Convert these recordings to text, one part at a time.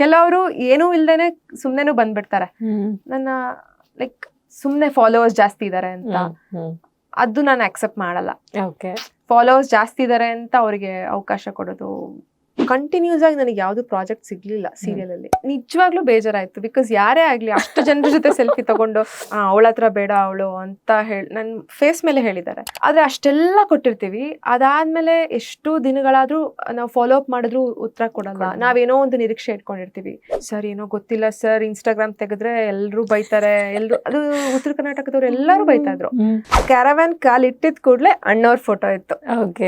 ಕೆಲವರು ಏನೂ ಇಲ್ದೇನೆ ಸುಮ್ನೆನೂ ಬಂದ್ಬಿಡ್ತಾರೆ. ನನ್ನ ಲೈಕ್ ಸುಮ್ನೆ ಫಾಲೋವರ್ಸ್ ಜಾಸ್ತಿ ಇದಾರೆ ಅಂತ, ಅದು ನಾನು ಅಕ್ಸೆಪ್ಟ್ ಮಾಡಲ್ಲ. ಫಾಲೋವರ್ಸ್ ಜಾಸ್ತಿ ಇದಾರೆ ಅಂತ ಅವ್ರಿಗೆ ಅವಕಾಶ ಕೊಡೋದು. ಕಂಟಿನ್ಯೂಸ್ ಆಗಿ ನನಗೆ ಯಾವ್ದು ಪ್ರಾಜೆಕ್ಟ್ ಸಿಗ್ಲಿಲ್ಲ ಸೀರಿಯಲ್ ಅಲ್ಲಿ. ನಿಜವಾಗ್ಲೂ ಬೇಜಾರಾಯ್ತು. ಬಿಕಾಸ್ ಯಾರೇ ಆಗ್ಲಿ ಅಷ್ಟು ಜನರ ಜೊತೆ ಸೆಲ್ಫಿ ತಗೊಂಡು ಅವಳ ಹತ್ರ ಬೇಡ ಅವಳು ಅಂತ ಹೇಳಿ ನನ್ ಫೇಸ್ ಮೇಲೆ ಹೇಳಿದ್ದಾರೆ. ಆದ್ರೆ ಅಷ್ಟೆಲ್ಲ ಕೊಟ್ಟಿರ್ತೀವಿ, ಅದಾದ್ಮೇಲೆ ಎಷ್ಟು ದಿನಗಳಾದ್ರೂ ನಾವು ಫಾಲೋ ಅಪ್ ಮಾಡಿದ್ರು ಉತ್ತರ ಕೊಡಲ್ಲ. ನಾವೇನೋ ಒಂದು ನಿರೀಕ್ಷೆ ಇಟ್ಕೊಂಡಿರ್ತೀವಿ. ಸರ್ ಏನೋ ಗೊತ್ತಿಲ್ಲ ಸರ್, ಇನ್ಸ್ಟಾಗ್ರಾಮ್ ತೆಗೆದ್ರೆ ಎಲ್ರು ಬೈತಾರೆ, ಎಲ್ರು ಅದು ಉತ್ತರ ಕರ್ನಾಟಕದವ್ರು ಎಲ್ಲರೂ ಬೈತಾ ಇದ್ರು. ಕ್ಯಾರವ್ಯಾನ್ ಕಾಲ್ ಇಟ್ಟಿದ್ ಕೂಡ್ಲೆ ಅಣ್ಣವ್ರ ಫೋಟೋ ಇತ್ತು.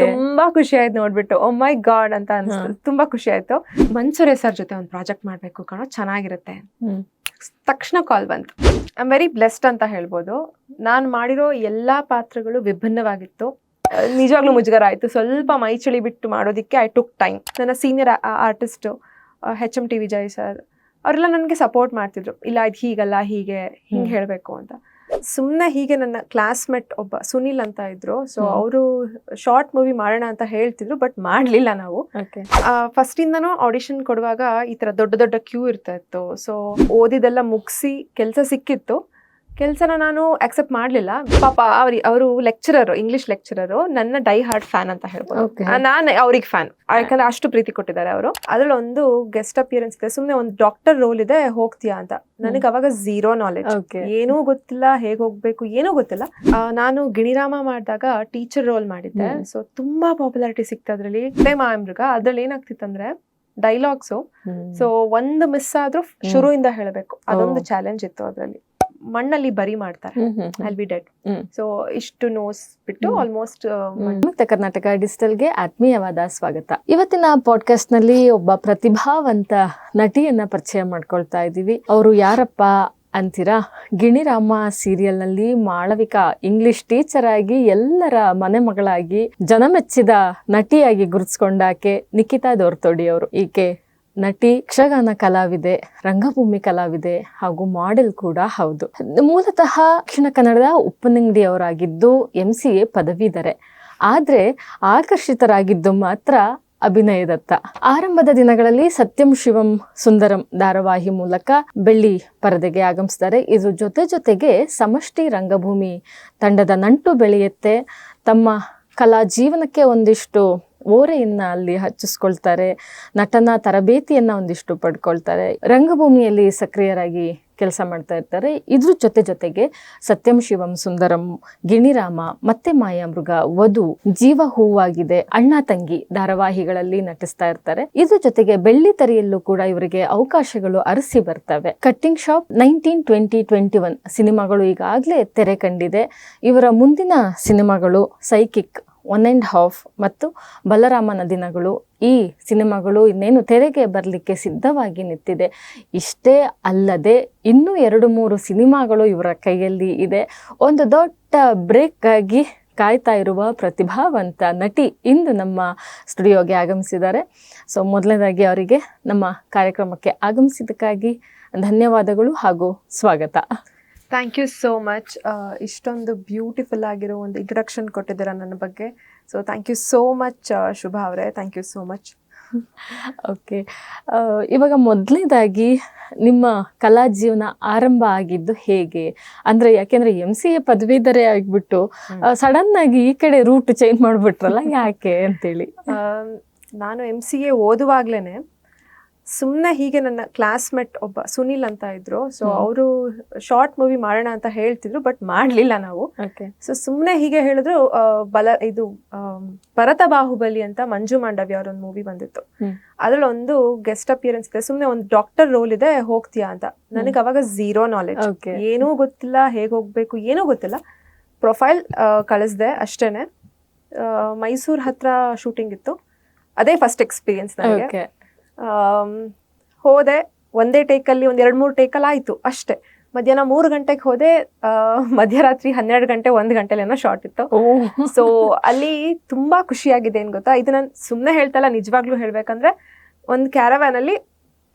ತುಂಬಾ ಖುಷಿ ಆಯ್ತು ನೋಡ್ಬಿಟ್ಟು. ಓ ಮೈ ಗಾಡ್ ಅಂತ ಅನ್ಸ್ತು. ತುಂಬಾ ಖುಷಿ ಆಯ್ತು. ಮನ್ಸೂರೆ ಸರ್ ಜೊತೆ ಒಂದು ಪ್ರಾಜೆಕ್ಟ್ ಮಾಡ್ಬೇಕು ಕಣೋ, ಚೆನ್ನಾಗಿರುತ್ತೆ. ತಕ್ಷಣ ಕಾಲ್ ಬಂತು. ಐ ಆಮ್ ವೆರಿ ಬ್ಲೆಸ್ಡ್ ಅಂತ ಹೇಳ್ಬೋದು. ನಾನು ಮಾಡಿರೋ ಎಲ್ಲಾ ಪಾತ್ರಗಳು ವಿಭಿನ್ನವಾಗಿತ್ತು. ನಿಜವಾಗ್ಲೂ ಮುಜುಗರ ಆಯ್ತು. ಸ್ವಲ್ಪ ಮೈ ಚಳಿ ಬಿಟ್ಟು ಮಾಡೋದಿಕ್ಕೆ ಐ ಟುಕ್ ಟೈಮ್. ನನ್ನ senior artist HMT Vijay sir ಅವರೆಲ್ಲ ನನಗೆ ಸಪೋರ್ಟ್ ಮಾಡ್ತಿದ್ರು. ಇಲ್ಲ ಇದು ಹೀಗಲ್ಲ, ಹಿಂಗೆ ಹೇಳಬೇಕು ಅಂತ. ಸುಮ್ಮನೆ ಹೀಗೆ ನನ್ನ ಕ್ಲಾಸ್ಮೇಟ್ ಒಬ್ಬ ಸುನಿಲ್ ಅಂತ ಇದ್ರು. ಸೊ ಅವರು ಶಾರ್ಟ್ ಮೂವಿ ಮಾಡೋಣ ಅಂತ ಹೇಳ್ತಿದ್ರು, ಬಟ್ ಮಾಡ್ಲಿಲ್ಲ ನಾವು. ಫಸ್ಟ್ ಇಂದನೂ ಆಡಿಷನ್ ಕೊಡುವಾಗ ಈ ತರ ದೊಡ್ಡ ದೊಡ್ಡ ಕ್ಯೂ ಇರ್ತಾ ಇತ್ತು. ಸೊ ಓದಿದೆಲ್ಲ ಮುಗಿಸಿ ಕೆಲಸ ಸಿಕ್ಕಿತ್ತು. ಕೆಲಸನ ನಾನು ಅಕ್ಸೆಪ್ಟ್ ಮಾಡ್ಲಿಲ್ಲ. ಪಾಪ ಅವರು ಲೆಕ್ಚರರ್, ಇಂಗ್ಲಿಷ್ ಲೆಕ್ಚರರು, ನನ್ನ ಡೈ ಹಾರ್ಟ್ ಫ್ಯಾನ್ ಅಂತ ಹೇಳ್ಬೋದು. ನಾನು ಅವ್ರಿಗೆ ಫ್ಯಾನ್, ಯಾಕಂದ್ರೆ ಅಷ್ಟು ಪ್ರೀತಿ ಕೊಟ್ಟಿದ್ದಾರೆ ಅವರು. ಅದ್ರಲ್ಲಿ ಒಂದು ಗೆಸ್ಟ್ ಅಪಿಯರೆನ್ಸ್ ಇದೆ, ಸುಮ್ನೆ ಒಂದು ಡಾಕ್ಟರ್ ರೋಲ್ ಇದೆ, ಹೋಗ್ತೀಯಾ ಅಂತ. ನನಗೆ ಅವಾಗ ಝೀರೋ ನಾಲೆಜ್, ಏನೂ ಗೊತ್ತಿಲ್ಲ, ಹೇಗ್ ಹೋಗ್ಬೇಕು ಏನೂ ಗೊತ್ತಿಲ್ಲ. ನಾನು ಗಿಣಿರಾಮ ಮಾಡಿದಾಗ ಟೀಚರ್ ರೋಲ್ ಮಾಡಿದ್ದೆ. ಸೊ ತುಂಬಾ ಪಾಪ್ಯುಲಾರಿಟಿ ಸಿಕ್ತ ಅದ್ರಲ್ಲಿ. ಮಾಯಮೃಗ ಅದ್ರಲ್ಲಿ ಏನಾಗ್ತಿತ್ತಂದ್ರೆ ಡೈಲಾಗ್ಸು, ಸೊ ಒಂದು ಮಿಸ್ ಆದ್ರೂ ಶುರುವಿಂದ ಹೇಳಬೇಕು. ಅದೊಂದು ಚಾಲೆಂಜ್ ಇತ್ತು ಅದ್ರಲ್ಲಿ. ಮಣ್ಣಲ್ಲಿ ಬರಿ ಮಾಡ್ತಾರೆ, ಐಲ್ ಬಿ ಡೆಡ್. ಸೊ ಇಷ್ಟು ನೋಸ್ ಬಿಟ್ಟು ಆಲ್ಮೋಸ್ಟ್. ಮುಕ್ತ ಕರ್ನಾಟಕ ಡಿಜಿಟಲ್ಗೆ ಆತ್ಮೀಯವಾದ ಸ್ವಾಗತ. ಇವತ್ತಿನ ಪಾಡ್ಕಾಸ್ಟ್ ನಲ್ಲಿ ಒಬ್ಬ ಪ್ರತಿಭಾವಂತ ನಟಿಯನ್ನ ಪರಿಚಯ ಮಾಡ್ಕೊಳ್ತಾ ಇದ್ದೀವಿ. ಅವರು ಯಾರಪ್ಪ ಅಂತೀರಾ? ಗಿಣಿರಾಮ ಸೀರಿಯಲ್ ನಲ್ಲಿ ಮಾಳವಿಕಾ ಇಂಗ್ಲಿಷ್ ಟೀಚರ್ ಆಗಿ ಎಲ್ಲರ ಮನೆ ಮಗಳಾಗಿ ಜನಮೆಚ್ಚಿದ ನಟಿಯಾಗಿ ಗುರುತಿಸ್ಕೊಂಡಾಕೆ ನಿಖಿತಾ ದೋರ್ತೋಡಿ ಅವರು. ಈಕೆ ನಟಿ, ಯಕ್ಷಗಾನ ಕಲಾವಿದೆ, ರಂಗಭೂಮಿ ಕಲಾವಿದೆ ಹಾಗೂ ಮಾಡೆಲ್ ಕೂಡ ಹೌದು. ಮೂಲತಃ ದಕ್ಷಿಣ ಕನ್ನಡದ ಉಪ್ಪನಂಗಡಿಯವರಾಗಿದ್ದು MCA ಪದವೀಧರೆ. ಆದ್ರೆ ಆಕರ್ಷಿತರಾಗಿದ್ದು ಮಾತ್ರ ಅಭಿನಯದತ್ತ. ಆರಂಭದ ದಿನಗಳಲ್ಲಿ ಸತ್ಯಂ ಶಿವಂ ಸುಂದರಂ ಧಾರಾವಾಹಿ ಮೂಲಕ ಬೆಳ್ಳಿ ಪರದೆಗೆ ಆಗಮಿಸ್ತಾರೆ. ಇದ್ರ ಜೊತೆಗೆ ಸಮಷ್ಟಿ ರಂಗಭೂಮಿ ತಂಡದ ನಂಟು ಬೆಳೆಯುತ್ತೆ. ತಮ್ಮ ಕಲಾ ಜೀವನಕ್ಕೆ ಒಂದಿಷ್ಟು ಓರೆಯನ್ನ ಅಲ್ಲಿ ಹಚ್ಚಿಸ್ಕೊಳ್ತಾರೆ. ನಟನ ತರಬೇತಿಯನ್ನ ಒಂದಿಷ್ಟು ಪಡ್ಕೊಳ್ತಾರೆ. ರಂಗಭೂಮಿಯಲ್ಲಿ ಸಕ್ರಿಯರಾಗಿ ಕೆಲಸ ಮಾಡ್ತಾ ಇರ್ತಾರೆ. ಇದ್ರ ಜೊತೆಗೆ ಸತ್ಯಂ ಶಿವಂ ಸುಂದರಂ, ಗಿಣಿರಾಮ, ಮತ್ತೆ ಮಾಯಾಮೃಗ, ವಧು, ಜೀವ ಹೂವಾಗಿದೆ, ಅಣ್ಣ ತಂಗಿ ಧಾರಾವಾಹಿಗಳಲ್ಲಿ ನಟಿಸ್ತಾ ಇರ್ತಾರೆ. ಇದ್ರ ಜೊತೆಗೆ ಬೆಳ್ಳಿ ತೆರೆಯಲ್ಲೂ ಕೂಡ ಇವರಿಗೆ ಅವಕಾಶಗಳು ಅರಸಿ ಬರ್ತವೆ. ಕಟ್ಟಿಂಗ್ ಶಾಪ್ 1920-21 ಸಿನಿಮಾಗಳು ಈಗಾಗಲೇ ತೆರೆ ಕಂಡಿದೆ. ಇವರ ಮುಂದಿನ ಸಿನಿಮಾಗಳು ಸೈಕಿಕ್, 1.5 ಮತ್ತು ಬಲರಾಮನ ದಿನಗಳು. ಈ ಸಿನಿಮಾಗಳು ಇನ್ನೇನು ತೆರೆಗೆ ಬರಲಿಕ್ಕೆ ಸಿದ್ಧವಾಗಿ ನಿಂತಿದೆ. ಇಷ್ಟೇ ಅಲ್ಲದೆ ಇನ್ನೂ 2-3 ಸಿನಿಮಾಗಳು ಇವರ ಕೈಯಲ್ಲಿ ಇದೆ. ಒಂದು ದೊಡ್ಡ ಬ್ರೇಕ್ ಆಗಿ ಕಾಯ್ತಾ ಇರುವ ಪ್ರತಿಭಾವಂತ ನಟಿ ಇಂದು ನಮ್ಮ ಸ್ಟುಡಿಯೋಗೆ ಆಗಮಿಸಿದ್ದಾರೆ. ಸೊ ಮೊದಲನೇದಾಗಿ ಅವರಿಗೆ ನಮ್ಮ ಕಾರ್ಯಕ್ರಮಕ್ಕೆ ಆಗಮಿಸಿದ್ದಕ್ಕಾಗಿ ಧನ್ಯವಾದಗಳು ಹಾಗೂ ಸ್ವಾಗತ. Thank you so much. ಇಷ್ಟೊಂದು ಬ್ಯೂಟಿಫುಲ್ ಆಗಿರೋ ಒಂದು ಇಂಟ್ರಡಕ್ಷನ್ ಕೊಟ್ಟಿದ್ದೀರಾ ನನ್ನ ಬಗ್ಗೆ. So thank you so much Shubha ಅವರೇ, thank you so much. Okay, ಇವಾಗ ಮೊದಲನೇದಾಗಿ ನಿಮ್ಮ ಕಲಾ ಜೀವನ ಆರಂಭ ಆಗಿದ್ದು ಹೇಗೆ? ಅಂದರೆ ಯಾಕೆಂದರೆ MCA ಪದವೀಧರೆ ಆಗಿಬಿಟ್ಟು ಸಡನ್ ಆಗಿ ಈ ಕಡೆ ರೂಟ್ ಚೇಂಜ್ ಮಾಡಿಬಿಟ್ರಲ್ಲ, ಯಾಕೆ ಅಂತೇಳಿ? ನಾನು MCA ಓದುವಾಗ್ಲೇ ಸುಮ್ಮನೆ ಹೀಗೆ ನನ್ನ ಕ್ಲಾಸ್ಮೇಟ್ ಒಬ್ಬ ಸುನಿಲ್ ಅಂತ ಇದ್ರು. ಸೊ ಅವರು ಶಾರ್ಟ್ ಮೂವಿ ಮಾಡೋಣ ಅಂತ ಹೇಳ್ತಿದ್ರು, ಬಟ್ ಮಾಡ್ಲಿಲ್ಲ ನಾವು. ಸೊ ಸುಮ್ಮನೆ ಹೀಗೆ ಹೇಳಿದ್ರು. ಭರತ ಬಾಹುಬಲಿ ಅಂತ ಮಂಜು ಮಾಂಡವ್ಯ ಅವರೊಂದು ಮೂವಿ ಬಂದಿತ್ತು. ಅದ್ರಲ್ಲಿ ಒಂದು ಗೆಸ್ಟ್ ಅಪಿಯರೆನ್ಸ್ ಇದೆ, ಸುಮ್ಮನೆ ಒಂದು ಡಾಕ್ಟರ್ ರೋಲ್ ಇದೆ, ಹೋಗ್ತೀಯಾ ಅಂತ. ನನಗೆ ಅವಾಗ ಝೀರೋ ನಾಲೆಜ್, ಏನೂ ಗೊತ್ತಿಲ್ಲ, ಹೇಗೆ ಹೋಗ್ಬೇಕು ಏನೂ ಗೊತ್ತಿಲ್ಲ. ಪ್ರೊಫೈಲ್ ಕಳಿಸ್ದೆ ಅಷ್ಟೇನೆ. ಮೈಸೂರ್ ಹತ್ರ ಶೂಟಿಂಗ್ ಇತ್ತು. ಅದೇ ಫಸ್ಟ್ ಎಕ್ಸ್ಪೀರಿಯನ್ಸ್ ನನಗೆ. ಹೋದೆ, ಒಂದೇ ಟೇಕಲ್ಲಿ 1-2-3 ಟೇಕಲ್ಲಿ ಆಯ್ತು ಅಷ್ಟೇ. ಮಧ್ಯಾಹ್ನ 3 ಗಂಟೆಗೆ ಹೋದೆ, ಮಧ್ಯರಾತ್ರಿ 12 ಗಂಟೆ 1 ಗಂಟೆಲೇನೋ ಶಾರ್ಟ್ ಇತ್ತು. ಸೊ ಅಲ್ಲಿ ತುಂಬಾ ಖುಷಿಯಾಗಿದೆ. ಏನ್ ಗೊತ್ತಾ, ಇದು ನಾನು ಸುಮ್ಮನೆ ಹೇಳ್ತಲ್ಲ, ನಿಜವಾಗ್ಲೂ ಹೇಳ್ಬೇಕಂದ್ರೆ ಒಂದು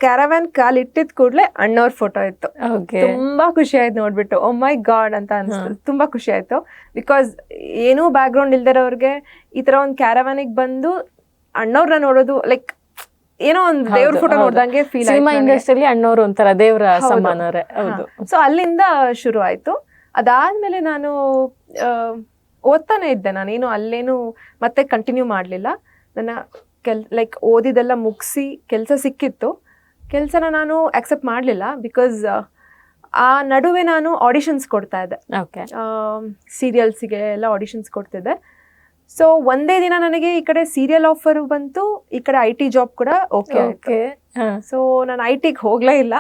ಕ್ಯಾರವ್ಯಾನ್ ಕಾಲ್ ಇಟ್ಟಿದ್ ಕೂಡ್ಲೆ ಅಣ್ಣವ್ರ ಫೋಟೋ ಇತ್ತು. ತುಂಬಾ ಖುಷಿ ಆಯ್ತು ನೋಡ್ಬಿಟ್ಟು. ಓ ಮೈ ಗಾಡ್ ಅಂತ ಅನ್ಸ್ತು. ತುಂಬಾ ಖುಷಿ ಆಯ್ತು. ಬಿಕಾಸ್ ಏನೂ ಬ್ಯಾಕ್ ಗ್ರೌಂಡ್ ಇಲ್ದಿರೋರ್ಗೆ ಈ ತರ ಒಂದು ಕ್ಯಾರವ್ಯಾನಿಗೆ ಬಂದು ಅಣ್ಣವ್ರನ್ನ ನೋಡೋದು ಲೈಕ್ ಏನೋ ಒಂದು ದೇವ್ರ ಫೋಟೋ ನೋಡ್ದಂಗೆ ಫೀಲ್ ಸಿನಿಮಾ ಇಂಡಸ್ಟ್ರಿಯಲ್ಲಿ ಅಣ್ಣವ್ರು ಒಂಥರ ದೇವರ ಸಮಾನರೇ. ಹೌದು. ಸೊ ಅಲ್ಲಿಂದ ಶುರು ಆಯ್ತು. ಅದಾದ್ಮೇಲೆ ನಾನು ಓದ್ತಾನೆ ಇದ್ದೆ, ನಾನೇನು ಅಲ್ಲೇನು ಮತ್ತೆ ಕಂಟಿನ್ಯೂ ಮಾಡಲಿಲ್ಲ. ನನ್ನ ಲೈಕ್ ಓದಿದೆಲ್ಲ ಮುಗಿಸಿ ಕೆಲಸ ಸಿಕ್ಕಿತ್ತು, ಕೆಲಸನ ನಾನು ಅಕ್ಸೆಪ್ಟ್ ಮಾಡಲಿಲ್ಲ. ಬಿಕಾಸ್ ಆ ನಡುವೆ ನಾನು ಆಡಿಷನ್ಸ್ ಕೊಡ್ತಾ ಇದ್ದೆ, ಸೀರಿಯಲ್ಸಿಗೆ ಎಲ್ಲ ಆಡಿಷನ್ಸ್ ಕೊಡ್ತಿದ್ದೆ. ಸೊ ಒಂದೇ ದಿನ ನನಗೆ ಈ ಕಡೆ ಸೀರಿಯಲ್ ಆಫರ್ ಬಂತು, ಈ ಕಡೆ IT ಜಾಬ್ ಕೂಡ ಓಕೆ. ಸೊ ನಾನು ITಗೆ ಹೋಗ್ಲೇ ಇಲ್ಲ.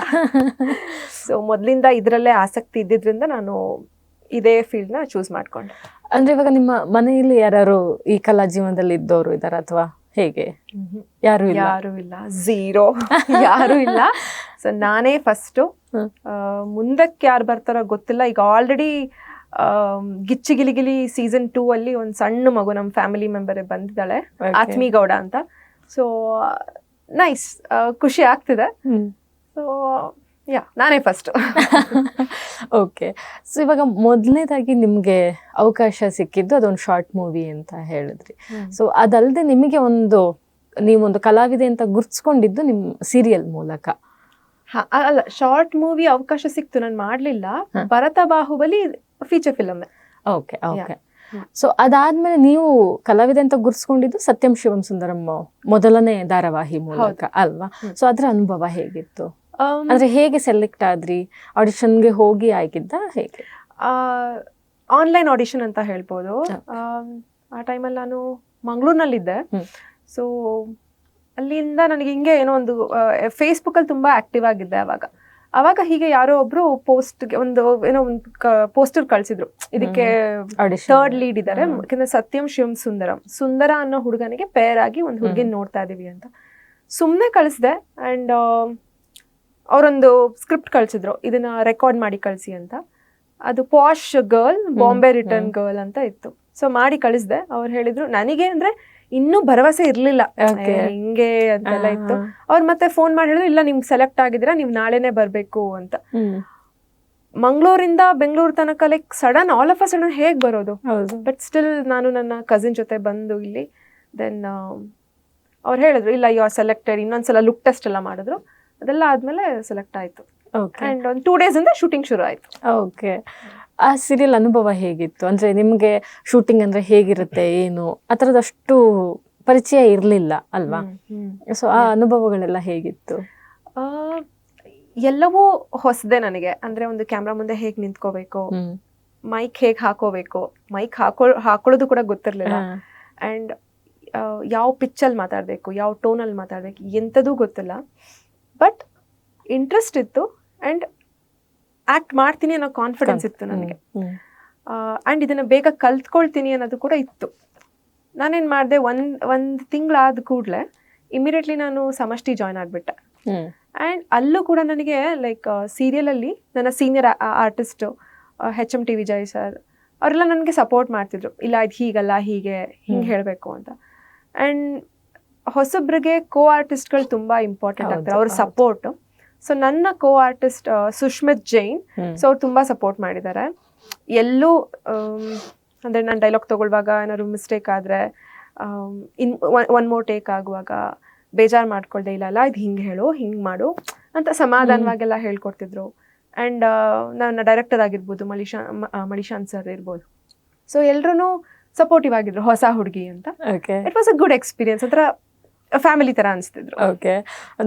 ಸೊ ಮೊದಲಿಂದ ಇದರಲ್ಲೇ ಆಸಕ್ತಿ ಇದ್ದಿದ್ರಿಂದ ನಾನು ಇದೇ ಫೀಲ್ಡ್ನ ಚೂಸ್ ಮಾಡ್ಕೊಂಡೆ. ಅಂದ್ರೆ ಇವಾಗ ನಿಮ್ಮ ಮನೆಯಲ್ಲಿ ಯಾರು ಈ ಕಲಾ ಜೀವನದಲ್ಲಿ ಇದ್ದವರು ಇದಾರ ಅಥವಾ ಹೇಗೆ? ಯಾರು ಇಲ್ಲ, ಝೀರೋ, ಯಾರು ಇಲ್ಲ. ಸೊ ನಾನೇ ಫಸ್ಟು. ಮುಂದಕ್ಕೆ ಯಾರು ಬರ್ತಾರೋ ಗೊತ್ತಿಲ್ಲ. ಈಗ ಆಲ್ರೆಡಿ ಗಿಚ್ಚಿ ಗಿಲಿಗಿಲಿ ಸೀಸನ್ 2 ಅಲ್ಲಿ ಒಂದು ಸಣ್ಣ ಮಗು ನಮ್ಮ ಫ್ಯಾಮಿಲಿ ಮೆಂಬರ್ ಬಂದಿದ್ದಾಳೆ, ಆತ್ಮಿ ಗೌಡ ಅಂತ. ಸೊ ನೈಸ್, ಖುಷಿ ಆಗ್ತಿದೆ. ಸೊ ನಾನೇ ಫಸ್ಟ್. ಓಕೆ. ಸೊ ಇವಾಗ ಮೊದಲನೇದಾಗಿ ನಿಮ್ಗೆ ಅವಕಾಶ ಸಿಕ್ಕಿದ್ದು ಅದೊಂದು ಶಾರ್ಟ್ ಮೂವಿ ಅಂತ ಹೇಳಿದ್ರಿ. ಸೊ ಅದಲ್ಲದೆ ನಿಮಗೆ ನೀವೊಂದು ಕಲಾವಿದೆ ಅಂತ ಗುರ್ತಿಸ್ಕೊಂಡಿದ್ದು ನಿಮ್ ಸೀರಿಯಲ್ ಮೂಲಕ. ಅಲ್ಲ, ಶಾರ್ಟ್ ಮೂವಿ ಅವಕಾಶ ಸಿಕ್ತು, ನಾನು ಮಾಡ್ಲಿಲ್ಲ. Bharata Bahubali feature film. Okay okay. So ಅದಾದ್ಮೇಲೆ ನೀವು ಕಲಾವಿದೆ ಅಂತ ಗುರ್ಸ್ಕೊಂಡಿದ್ದು ಸತ್ಯಂ ಶಿವಂ ಸುಂದರಂ ಮೊದಲನೇ ಧಾರಾವಾಹಿ ಮೂಲಕ ಅಲ್ವಾ? ಸೊ ಅದ್ರ ಅನುಭವ ಹೇಗಿತ್ತು? ಅಂದ್ರೆ ಹೇಗೆ ಸೆಲೆಕ್ಟ್ ಆದ್ರಿ? ಆಡಿಷನ್ಗೆ ಹೋಗಿ ಆಗಿದ್ದ ಹೇಗೆ? ಆನ್ಲೈನ್ ಆಡಿಷನ್ ಅಂತ ಹೇಳ್ಬೋದು. ಆ ಟೈಮಲ್ಲಿ ನಾನು ಮಂಗಳೂರಿನಲ್ಲಿದ್ದೆ. ಸೊ ಅಲ್ಲಿಂದ ನನಗೆ ಹಿಂಗೆ ಏನೋ ಒಂದು ಫೇಸ್ಬುಕ್ಕಲ್ಲಿ ತುಂಬ ಆಕ್ಟಿವ್ ಆಗಿದ್ದೆ ಅವಾಗ ಹೀಗೆ ಯಾರೋ ಒಬ್ರು ಪೋಸ್ಟ್ಗೆ ಒಂದು ಪೋಸ್ಟರ್ ಕಳ್ಸಿದ್ರು, ಇದಕ್ಕೆ ಥರ್ಡ್ ಲೀಡ್ ಇದ್ದಾರೆ, ಯಾಕಂದ್ರೆ ಸತ್ಯಂ ಶಿವಂ ಸುಂದರ ಅನ್ನೋ ಹುಡುಗನಿಗೆ ಪೇರ್ ಆಗಿ ಒಂದು ಹುಡುಗಿನ ನೋಡ್ತಾ ಇದೀವಿ ಅಂತ. ಸುಮ್ಮನೆ ಕಳಿಸ್ದೆ. ಅಂಡ್ ಅವರೊಂದು ಸ್ಕ್ರಿಪ್ಟ್ ಕಳ್ಸಿದ್ರು, ಇದನ್ನ ರೆಕಾರ್ಡ್ ಮಾಡಿ ಕಳಿಸಿ ಅಂತ. ಅದು posh girl, Bombay return girl ಅಂತ ಇತ್ತು. ಸೊ ಮಾಡಿ ಕಳಿಸ್ದೆ. ಅವ್ರು ಹೇಳಿದ್ರು, ನನಗೆ ಅಂದ್ರೆ ಇನ್ನೂ ಭರವಸೆ ಇರ್ಲಿಲ್ಲ ಹಿಂಗೆ ಅಂತೆಲ್ಲ ಇತ್ತು. ಅವ್ರು ಮತ್ತೆ ಫೋನ್ ಮಾಡಿ ಹೇಳಿದ್ರು, ಇಲ್ಲ ನಿಮ್ಗೆ ಸೆಲೆಕ್ಟ್ ಆಗಿದ್ದೀರಾ, ನೀವು ನಾಳೆನೆ ಬರ್ಬೇಕು ಅಂತ. ಮಂಗಳೂರಿಂದ ಬೆಂಗಳೂರು ತನಕ like sudden all of a sudden ಹೇಗ್ ಬರೋದು? ಬಟ್ ಸ್ಟಿಲ್ ನಾನು ನನ್ನ ಕಸಿನ್ ಜೊತೆ ಬಂದು ಇಲ್ಲಿ ದೆನ್ ಅವ್ರು ಹೇಳಿದ್ರು, ಇಲ್ಲ ಯು ಆರ್ ಸೆಲೆಕ್ಟೆಡ್. ಇನ್ನೊಂದ್ಸಲ ಲುಕ್ ಟೆಸ್ಟ್ ಎಲ್ಲ ಮಾಡಿದ್ರು. ಅದೆಲ್ಲ ಆದ್ಮೇಲೆ ಸೆಲೆಕ್ಟ್ ಆಯ್ತು. ಅಂಡ್ ಒಂದು 2 days ಇಂದ ಶೂಟಿಂಗ್ ಶುರು ಆಯ್ತು. ಓಕೆ. ಆ ಸೀರಿಯಲ್ ಅನುಭವ ಹೇಗಿತ್ತು? ಅಂದ್ರೆ ನಿಮ್ಗೆ ಶೂಟಿಂಗ್ ಅಂದ್ರೆ ಹೇಗಿರುತ್ತೆ ಏನು ಆ ಥರದಷ್ಟು ಪರಿಚಯ ಇರ್ಲಿಲ್ಲ ಅಲ್ವಾ? ಸೊ ಆ ಅನುಭವಗಳೆಲ್ಲ ಹೇಗಿತ್ತು? ಎಲ್ಲವೂ ಹೊಸದೇ ನನಗೆ. ಅಂದ್ರೆ ಒಂದು ಕ್ಯಾಮ್ರಾ ಮುಂದೆ ಹೇಗ್ ನಿಂತ್ಕೋಬೇಕು, ಮೈಕ್ ಹೇಗ್ ಹಾಕೋಬೇಕು, ಮೈಕ್ ಹಾಕೊಳ್ಳೋದು ಕೂಡ ಗೊತ್ತಿರ್ಲಿಲ್ಲ. ಅಂಡ್ ಯಾವ ಪಿಚ್ಚಲ್ಲಿ ಮಾತಾಡ್ಬೇಕು, ಯಾವ ಟೋನಲ್ಲಿ ಮಾತಾಡ್ಬೇಕು, ಎಂಥದೂ ಗೊತ್ತಿಲ್ಲ. ಬಟ್ ಇಂಟ್ರೆಸ್ಟ್ ಇತ್ತು ಅಂಡ್ ಆಕ್ಟ್ ಮಾಡ್ತೀನಿ ಅನ್ನೋ ಕಾನ್ಫಿಡೆನ್ಸ್ ಇತ್ತು ನನಗೆ. ಅಂಡ್ ಇದನ್ನ ಬೇಗ ಕಲ್ತ್ಕೊಳ್ತೀನಿ ಅನ್ನೋದು ಕೂಡ ಇತ್ತು. ನಾನೇನ್ ಮಾಡಿದೆ, ಒಂದು ತಿಂಗಳಾದ ಕೂಡಲೇ ಇಮಿಡಿಯೇಟ್ಲಿ ನಾನು ಸಮಷ್ಟಿ ಜಾಯ್ನ್ ಆಗ್ಬಿಟ್ಟೆ. ಅಂಡ್ ಅಲ್ಲೂ ಕೂಡ ನನಗೆ ಲೈಕ್ ಸೀರಿಯಲ್ ಅಲ್ಲಿ ನನ್ನ senior artist HMT Vijay sir ಅವರೆಲ್ಲ ನನಗೆ ಸಪೋರ್ಟ್ ಮಾಡ್ತಿದ್ರು, ಇಲ್ಲ ಇದು ಹೀಗಲ್ಲ ಹಿಂಗೆ ಹೇಳಬೇಕು ಅಂತ. ಅಂಡ್ ಹೊಸಬ್ರಿಗೆ ಕೋ ಆರ್ಟಿಸ್ಟ್ಗಳು ತುಂಬಾ ಇಂಪಾರ್ಟೆಂಟ್ ಆಗ್ತಾರೆ, ಅವ್ರ ಸಪೋರ್ಟ್. ಸೊ ನನ್ನ ಕೋ ಆರ್ಟಿಸ್ಟ್ ಸುಷ್ಮಿತ್ ಜೈನ್, ಸೊ ಅವ್ರು ತುಂಬಾ ಸಪೋರ್ಟ್ ಮಾಡಿದ್ದಾರೆ. ಎಲ್ಲೂ ಅಂದ್ರೆ ನಾನು ಡೈಲಾಗ್ ತಗೊಳ್ಳುವಾಗ ಏನಾದ್ರು ಮಿಸ್ಟೇಕ್ ಆದ್ರೆ ಒನ್ ಮೋರ್ ಟೇಕ್ ಆಗುವಾಗ ಬೇಜಾರು ಮಾಡ್ಕೊಳ್ದೆ, ಇಲ್ಲ ಇದು ಹಿಂಗೆ ಹೇಳು, ಹಿಂಗೆ ಮಾಡು ಅಂತ ಸಮಾಧಾನವಾಗೆಲ್ಲ ಹೇಳ್ಕೊಡ್ತಿದ್ರು. ಅಂಡ್ ನನ್ನ ಡೈರೆಕ್ಟರ್ ಆಗಿರ್ಬೋದು, ಮಣಿಶಾಂತ್ ಸರ್ ಇರ್ಬೋದು, ಸೊ ಎಲ್ರೂ ಸಪೋರ್ಟಿವ್ ಆಗಿದ್ರು, ಹೊಸ ಹುಡುಗಿ ಅಂತ. It was a good experience, ಒಂಥರ ಫ್ಯಾಮಿಲಿ ತರ ಅನಿಸ್ತಿದ್ರು. ಓಕೆ.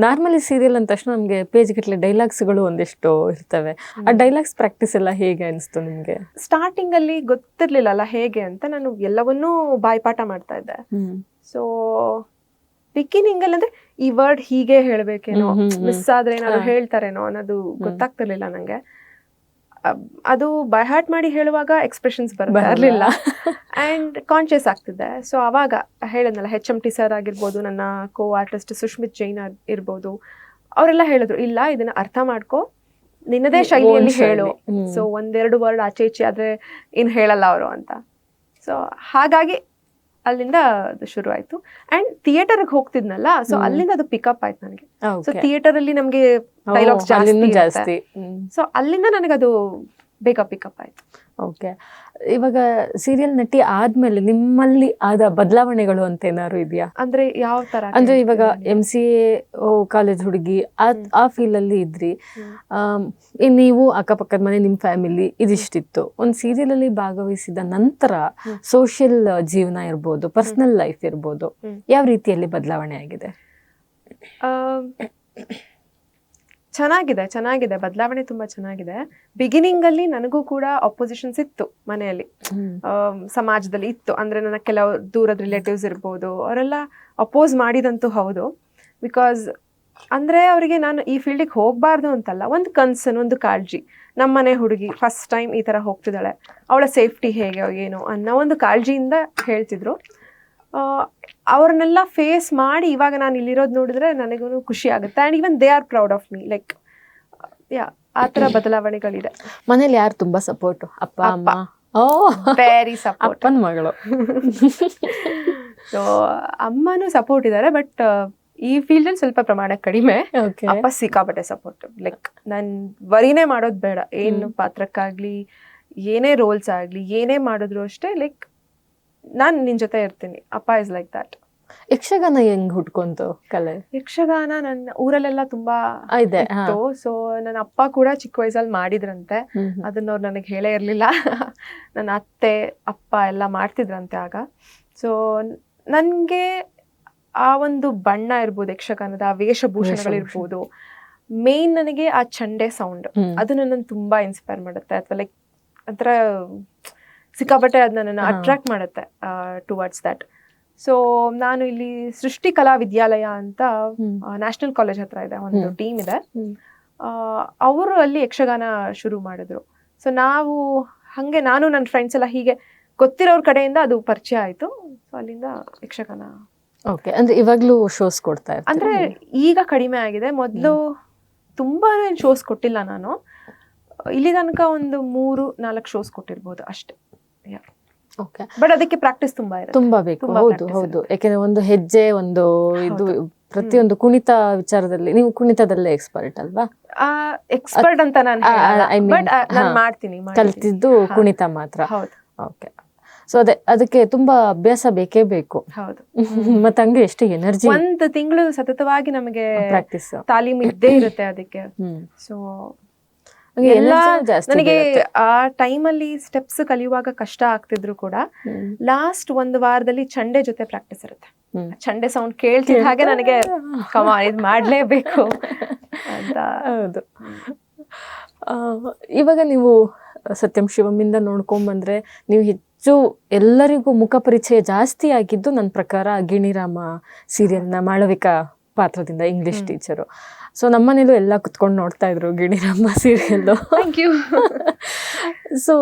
ನಾರ್ಮಲಿ ಸೀರಿಯಲ್ ಅಂದ ತಕ್ಷಣ ನಮಗೆ ಪೇಜ್ ಗಟ್ಟಲೆ ಡೈಲಾಗ್ಸ್ಗಳು ಒಂದಿಷ್ಟು ಇರ್ತವೆ. ಆ ಡೈಲಾಗ್ಸ್ ಪ್ರಾಕ್ಟೀಸ್ ಎಲ್ಲ ಹೇಗೆ ಅನಿಸ್ತು ನಿಮಗೆ? ಸ್ಟಾರ್ಟಿಂಗ್ ಅಲ್ಲಿ ಗೊತ್ತಿರ್ಲಿಲ್ಲ ಹೇಗೆ ಅಂತ, ನಾನು ಎಲ್ಲವನ್ನೂ ಬಾಯ್ಪಾಠ ಮಾಡ್ತಾ ಇದ್ದೆ. ಸೊ ಬಿಗಿನಿಂಗ್ ಅಲ್ಲಿ ಅಂದ್ರೆ ಈ ವರ್ಡ್ ಹೀಗೆ ಹೇಳ್ಬೇಕೇನೋ, ಮಿಸ್ ಆದ್ರೆ ಏನಾದ್ರು ಹೇಳ್ತಾರೇನೋ ಅನ್ನೋದು ಗೊತ್ತಾಗ್ತಿರ್ಲಿಲ್ಲ ನಂಗೆ. ಅದು ಬೈ ಹಾರ್ಟ್ ಮಾಡಿ ಹೇಳುವಾಗ ಎಕ್ಸ್ಪ್ರೆಷನ್ಸ್ ಬರ್ತಾ ಇರ್ಲಿಲ್ಲ ಅಂಡ್ ಕಾನ್ಶಿಯಸ್ ಆಗ್ತಿದ್ದೆ. ಸೊ ಅವಾಗ ಹೇಳಿದ್ನಲ್ಲ, HMT ಸರ್ ಆಗಿರ್ಬೋದು, ನನ್ನ ಕೋ ಆರ್ಟಿಸ್ಟ್ ಸುಷ್ಮಿತ್ ಜೈನ್ ಇರ್ಬೋದು, ಅವರೆಲ್ಲ ಹೇಳಿದ್ರು, ಇಲ್ಲ ಇದನ್ನ ಅರ್ಥ ಮಾಡ್ಕೊ, ನಿನ್ನದೇ ಶೈಲಿಯಲ್ಲಿ ಹೇಳು. ಸೊ 1-2 ವರ್ಡ್ ಆಚೆ ಈಚೆ ಆದ್ರೆ ಏನು ಹೇಳಲ್ಲ ಅವರು ಅಂತ. ಸೊ ಹಾಗಾಗಿ ಅಲ್ಲಿಂದ ಅದು ಶುರು ಆಯ್ತು. ಅಂಡ್ ಥಿಯೇಟರ್ಗೆ ಹೋಗ್ತಿದ್ನಲ್ಲ, ಸೊ ಅಲ್ಲಿಂದ ಅದು ಪಿಕಪ್ ಆಯ್ತು ನನಗೆ. ಸೊ ಥಿಯೇಟರ್ ಅಲ್ಲಿ ನಮ್ಗೆ ಡೈಲಾಗ್ಸ್ ಜಾಸ್ತಿ. ಸೊ ಅಲ್ಲಿಂದ ನನಗೆ ಅದು ಬೇಗ ಪಿಕಪ್ ಆಯ್ತು. ಓಕೆ, ಇವಾಗ ಸೀರಿಯಲ್ ನಟಿ ಆದ್ಮೇಲೆ ನಿಮ್ಮಲ್ಲಿ ಆದ ಬದಲಾವಣೆಗಳು ಅಂತ ಏನಾದ್ರು ಇದೆಯಾ? ಅಂದ್ರೆ ಯಾವ ತರ? ಅಂದ್ರೆ ಇವಾಗ MCA ಕಾಲೇಜ್ ಹುಡುಗಿ ಆ ಫೀಲ್ ಅಲ್ಲಿ ಇದ್ರಿ, ನೀವು ಅಕ್ಕಪಕ್ಕದ ಮನೆ, ನಿಮ್ ಫ್ಯಾಮಿಲಿ ಇದಿಷ್ಟಿತ್ತು. ಒಂದ್ ಸೀರಿಯಲ್ ಅಲ್ಲಿ ಭಾಗವಹಿಸಿದ ನಂತರ ಸೋಷಿಯಲ್ ಜೀವನ ಇರ್ಬೋದು, ಪರ್ಸನಲ್ ಲೈಫ್ ಇರ್ಬೋದು, ಯಾವ ರೀತಿಯಲ್ಲಿ ಬದಲಾವಣೆ ಆಗಿದೆ? ಚೆನ್ನಾಗಿದೆ ಬದಲಾವಣೆ, ತುಂಬಾ ಚೆನ್ನಾಗಿದೆ. ಬಿಗಿನಿಂಗ್ ಅಲ್ಲಿ ನನಗೂ ಕೂಡ ಅಪೋಸಿಷನ್ಸ್ ಇತ್ತು ಮನೆಯಲ್ಲಿ, ಸಮಾಜದಲ್ಲಿ ಇತ್ತು. ಅಂದ್ರೆ ನನ್ನ ಕೆಲವು ದೂರದ ರಿಲೇಟಿವ್ಸ್ ಇರ್ಬೋದು, ಅವರೆಲ್ಲ ಅಪೋಸ್ ಮಾಡಿದಂತೂ ಹೌದು. ಬಿಕಾಸ್ ಅಂದ್ರೆ ಅವರಿಗೆ ನಾನು ಈ ಫೀಲ್ಡಿಗೆ ಹೋಗ್ಬಾರ್ದು ಅಂತಲ್ಲ, ಒಂದು ಕನ್ಸನ್, ಒಂದು ಕಾಳಜಿ. ನಮ್ಮನೆ ಹುಡುಗಿ ಫಸ್ಟ್ ಟೈಮ್ ಈ ತರ ಹೋಗ್ತಿದ್ದಾಳೆ, ಅವಳ ಸೇಫ್ಟಿ ಹೇಗೆ ಏನು ಅನ್ನೋ ಒಂದು ಕಾಳಜಿಯಿಂದ ಹೇಳ್ತಿದ್ರು. ಅವ್ರನ್ನೆಲ್ಲ ಫೇಸ್ ಮಾಡಿ ಇವಾಗ ನಾನು ಇಲ್ಲಿರೋದು ನೋಡಿದ್ರೆ ನನಗೂ ಖುಷಿ ಆಗುತ್ತೆ. And even they are proud of me. Like ಆ ಥರ ಬದಲಾವಣೆಗಳಿದೆ. ಮನೇಲಿ ಯಾರು ತುಂಬಾ ಸಪೋರ್ಟ್? ಅಪ್ಪ ಅಮ್ಮ? Very support. ಅಪ್ಪನ ಮಗಳು. ಸೊ ಅಮ್ಮನೂ ಸಪೋರ್ಟ್ ಇದ್ದಾರೆ, ಬಟ್ ಈ ಫೀಲ್ಡಲ್ಲಿ ಸ್ವಲ್ಪ ಪ್ರಮಾಣ ಕಡಿಮೆ. ಅಪ್ಪ ಸಿಕ್ಕಾಪಟ್ಟೆ ಸಪೋರ್ಟ್. ಲೈಕ್ ನಾನು ವರಿನೇ ಮಾಡೋದು ಬೇಡ, ಏನು ಪಾತ್ರಕ್ಕಾಗ್ಲಿ, ಏನೇ ರೋಲ್ಸ್ ಆಗಲಿ, ಏನೇ ಮಾಡಿದ್ರು ಅಷ್ಟೇ, ಲೈಕ್ ನಾನು ನಿನ್ ಜೊತೆ ಇರ್ತೀನಿ. ಅಪ್ಪ ಇಸ್ ಲೈಕ್ ದಟ್. ಯಕ್ಷಗಾನ ಹೆಂಗ್ ಹುಟ್ಕೊಂತು ಕಲೆ? ಯಕ್ಷಗಾನ ನನ್ನ ಊರಲ್ಲೆಲ್ಲ ತುಂಬಾ ಇತ್ತು. ಸೊ ನನ್ನ ಅಪ್ಪ ಕೂಡ ಚಿಕ್ಕ ವಯಸ್ಸಲ್ಲಿ ಮಾಡಿದ್ರಂತೆ. ಅದನ್ನ ಅವ್ರು ನನಗೆ ಹೇಳೇ ಇರ್ಲಿಲ್ಲ. ನನ್ನ ಅತ್ತೆ ಅಪ್ಪ ಎಲ್ಲ ಮಾಡ್ತಿದ್ರಂತೆ ಆಗ. ಸೊ ನನ್ಗೆ ಆ ಒಂದು ಬಣ್ಣ ಇರ್ಬೋದು, ಯಕ್ಷಗಾನದ ಆ ವೇಷಭೂಷಣಗಳಿರ್ಬೋದು, ಮೇನ್ ನನಗೆ ಆ ಚಂಡೆ ಸೌಂಡ್, ಅದು ನನ್ನನ್ನು ತುಂಬಾ ಇನ್ಸ್ಪೈರ್ ಮಾಡುತ್ತೆ. ಅಥವಾ ಲೈಕ್ ಒಂಥರ ಸಿಕ್ಕಾಪಟ್ಟೆ ಅದು ನನ್ನನ್ನು ಅಟ್ರಾಕ್ಟ್ ಮಾಡುತ್ತೆ ಟುವರ್ಡ್ಸ್ ದಟ್. ಸೊ ನಾನು ಇಲ್ಲಿ ಸೃಷ್ಟಿ ಕಲಾ ವಿದ್ಯಾಲಯ ಅಂತ ನ್ಯಾಷನಲ್ ಕಾಲೇಜ್ ಹತ್ರ ಇದೆ, ಒಂದು ಟೀಮ್ ಇದೆ. ಅವರು ಅಲ್ಲಿ ಯಕ್ಷಗಾನ ಶುರು ಮಾಡಿದ್ರು. ಸೊ ನಾವು ಹಂಗೆ, ನಾನು ನನ್ನ ಫ್ರೆಂಡ್ಸ್ ಎಲ್ಲ ಹೀಗೆ ಗೊತ್ತಿರೋರ್ ಕಡೆಯಿಂದ ಅದು ಪರಿಚಯ ಆಯ್ತು. ಸೊ ಅಲ್ಲಿಂದ ಯಕ್ಷಗಾನ. ಓಕೆ, ಅಂದ್ರೆ ಇವಾಗ್ಲೂ ಶೋಸ್ ಕೊಡ್ತಾ ಇರ್ತೀರಾ? ಅಂದ್ರೆ ಈಗ ಕಡಿಮೆ ಆಗಿದೆ. ಮೊದಲು ತುಂಬಾ ಶೋಸ್ ಕೊಟ್ಟಿಲ್ಲ ನಾನು. ಇಲ್ಲಿ ತನಕ ಒಂದು 3-4 ಶೋಸ್ ಕೊಟ್ಟಿರ್ಬೋದು ಅಷ್ಟೇ. ಓಕೆ, ಬಟ್ ಅದಕ್ಕೆ ಪ್ರಾಕ್ಟೀಸ್ ತುಂಬಾ ಬೇಕು. ಹೌದು, ಯಾಕೆಂದ್ರೆ ಒಂದು ಹೆಜ್ಜೆ, ಒಂದು ಇದು, ಪ್ರತಿಯೊಂದು ಕುಣಿತ ವಿಚಾರದಲ್ಲಿ ನೀವು ಕುಣಿತದಲ್ಲೇ ಎಕ್ಸ್ಪರ್ಟ್ ಅಲ್ವಾ? ಎಕ್ಸ್ಪರ್ಟ್ ಅಂತ ನಾನು ಮಾಡ್ತೀನಿ, ಕಲ್ತಿದ್ದು ಕುಣಿತ ಮಾತ್ರ. ಓಕೆ, ಸೊ ಅದಕ್ಕೆ ತುಂಬಾ ಅಭ್ಯಾಸ ಬೇಕೇ ಬೇಕು. ಹೌದು. ಮತ್ತೆ ಹಂಗೆ ಎಷ್ಟು ಎನರ್ಜಿ, 1 ತಿಂಗಳು ಸತತವಾಗಿ ನಮಗೆ ಪ್ರಾಕ್ಟೀಸ್, ತಾಲೀಮ್ ಇದ್ದೇ ಇರುತ್ತೆ ಅದಕ್ಕೆ. ಸೊ ನನಗೆ ಆ ಟೈಮಲ್ಲಿ ಸ್ಟೆಪ್ಸ್ ಕಲಿಯುವಾಗ ಕಷ್ಟ ಆಗ್ತಿದ್ರು ಕೂಡ ಲಾಸ್ಟ್ 1 ವಾರದಲ್ಲಿ ಚಂಡೆ ಜೊತೆ ಪ್ರಾಕ್ಟೀಸ್ ಇರುತ್ತೆ. ಚಂಡೆ ಸೌಂಡ್ ಕೇಳ್ತಿದ್ದ ಹಾಗೆ ನನಗೆ ಇದು ಮಾಡ್ಲೇಬೇಕು ಅಂತ. ಹೌದು. ಇವಾಗ ನೀವು ಸತ್ಯಂ ಶಿವಮಿಂದ ನೋಡ್ಕೊಂಡ್ ಬಂದ್ರೆ ನೀವು ಹೆಚ್ಚು ಎಲ್ಲರಿಗೂ ಮುಖ ಪರಿಚಯ ಜಾಸ್ತಿ ಆಗಿದ್ದು ನನ್ನ ಪ್ರಕಾರ ಗಿಣಿರಾಮ ಸೀರಿಯಲ್ನ ಮಾಳವಿಕಾ ಪಾತ್ರದಿಂದ, ಇಂಗ್ಲಿಷ್ ಟೀಚರು. ಸೊ ನಮ್ಮನೇಲೂ ಎಲ್ಲ ಕುತ್ಕೊಂಡು ನೋಡ್ತಾ ಇದ್ರು Giniraama serial. Thank you. So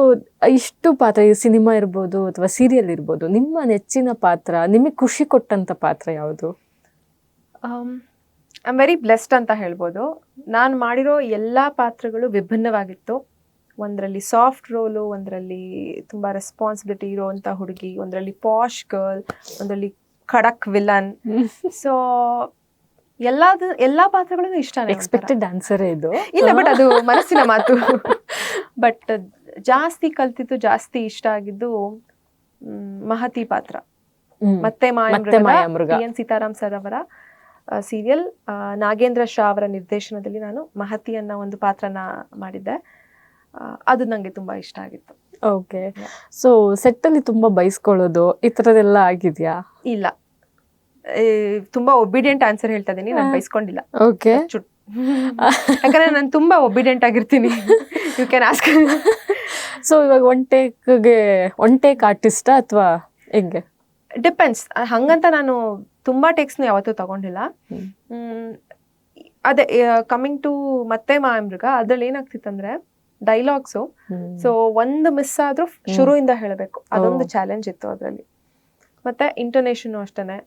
ಇಷ್ಟು ಪಾತ್ರ, ಸಿನಿಮಾ ಇರ್ಬೋದು ಅಥವಾ ಸೀರಿಯಲ್ ಇರ್ಬೋದು, ನಿಮ್ಮ ನೆಚ್ಚಿನ ಪಾತ್ರ, ನಿಮಗೆ ಖುಷಿ ಕೊಟ್ಟಂತ ಪಾತ್ರ ಯಾವುದು? ಐ ಆಮ್ ವೆರಿ ಬ್ಲೆಸ್ಡ್ ಅಂತ ಹೇಳ್ಬೋದು. ನಾನು ಮಾಡಿರೋ ಎಲ್ಲ ಪಾತ್ರಗಳು ವಿಭಿನ್ನವಾಗಿತ್ತು. ಒಂದರಲ್ಲಿ ಸಾಫ್ಟ್ ರೋಲು, ಒಂದರಲ್ಲಿ ತುಂಬ ರೆಸ್ಪಾನ್ಸಿಬಿಲಿಟಿ ಇರೋವಂಥ ಹುಡುಗಿ, ಒಂದರಲ್ಲಿ ಪಾಶ್ ಗರ್ಲ್, ಒಂದರಲ್ಲಿ ಖಡಕ್ ವಿಲನ್. ಸೊ ಎಲ್ಲಾ ಪಾತ್ರಗಳು ಇಷ್ಟನೇ. ಎಕ್ಸ್ಪೆಕ್ಟೆಡ್ ಆನ್ಸರ್ ಇದು ಇಲ್ಲ, ಬಟ್ ಅದು ಮನಸ್ಸಿನ ಮಾತು. ಬಟ್ ಜಾಸ್ತಿ ಕಲ್ತಿದ್ದು, ಜಾಸ್ತಿ ಇಷ್ಟ ಆಗಿದ್ದು ಮಹತಿ ಪಾತ್ರ. ಮತ್ತೆ ಮಾಯಮೃಗ, ಎನ್ ಸೀತಾರಾಮ್ ಸರ್ ಅವರ ಸೀರಿಯಲ್. ನಾಗೇಂದ್ರ ಶಾ ಅವರ ನಿರ್ದೇಶನದಲ್ಲಿ ನಾನು ಮಹತಿ ಅನ್ನೋ ಒಂದು ಪಾತ್ರನ ಮಾಡಿದ್ದೆ. ಅದು ನಂಗೆ ತುಂಬಾ ಇಷ್ಟ ಆಗಿತ್ತು. ಓಕೆ, ಸೊ ಸೆಟ್ ಅಲ್ಲಿ ತುಂಬಾ ಬೈಸ್ಕೊಳ್ಳೋದು ಈ ತರದೆಲ್ಲ ಆಗಿದ್ಯಾ? ಇಲ್ಲ, ತುಂಬಾ ಒಬಿಡಿಯಂಟ್ ಆನ್ಸರ್ ಹೇಳ್ತಾ ಇದೀನಿ, ನಾನು ಬೈಸ್ಕೊಂಡಿಲ್ಲ. ಓಕೆ, ಯಾಕಂದ್ರೆ ನಾನು ತುಂಬಾ ಒಬಿಡಿಯಂಟ್ ಆಗಿರ್ತೀನಿ. You can ask. ಸೊ ಇವಾಗ ಒನ್ ಟೇಕ್ ಆರ್ಟಿಸ್ಟಾ ಅಥವಾ ಹೆಂಗೆ? ಡಿಪೆಂಡ್ಸ್. ಹಂಗಂತ ನಾನು ತುಂಬಾ ಟೇಕ್ಸ್ನ ಯಾವತ್ತೂ ತಗೊಂಡಿಲ್ಲ. ಅದೇ ಕಮಿಂಗ್ ಟು ಮತ್ತೆ ಮಾಯಮೃಗ, ಅದ್ರಲ್ಲಿ ಏನಾಗ್ತಿತ್ತಂದ್ರೆ ಡೈಲಾಗ್ಸು. ಸೊ ಒಂದು ಮಿಸ್ ಆದ್ರೂ ಶುರುವಿಂದ ಹೇಳಬೇಕು, ಅದೊಂದು ಚಾಲೆಂಜ್ ಇತ್ತು ಅದರಲ್ಲಿ. ಮತ್ತೆ ಇಂಟರ್ನೇಷನ್ ಅಷ್ಟೇನೆ,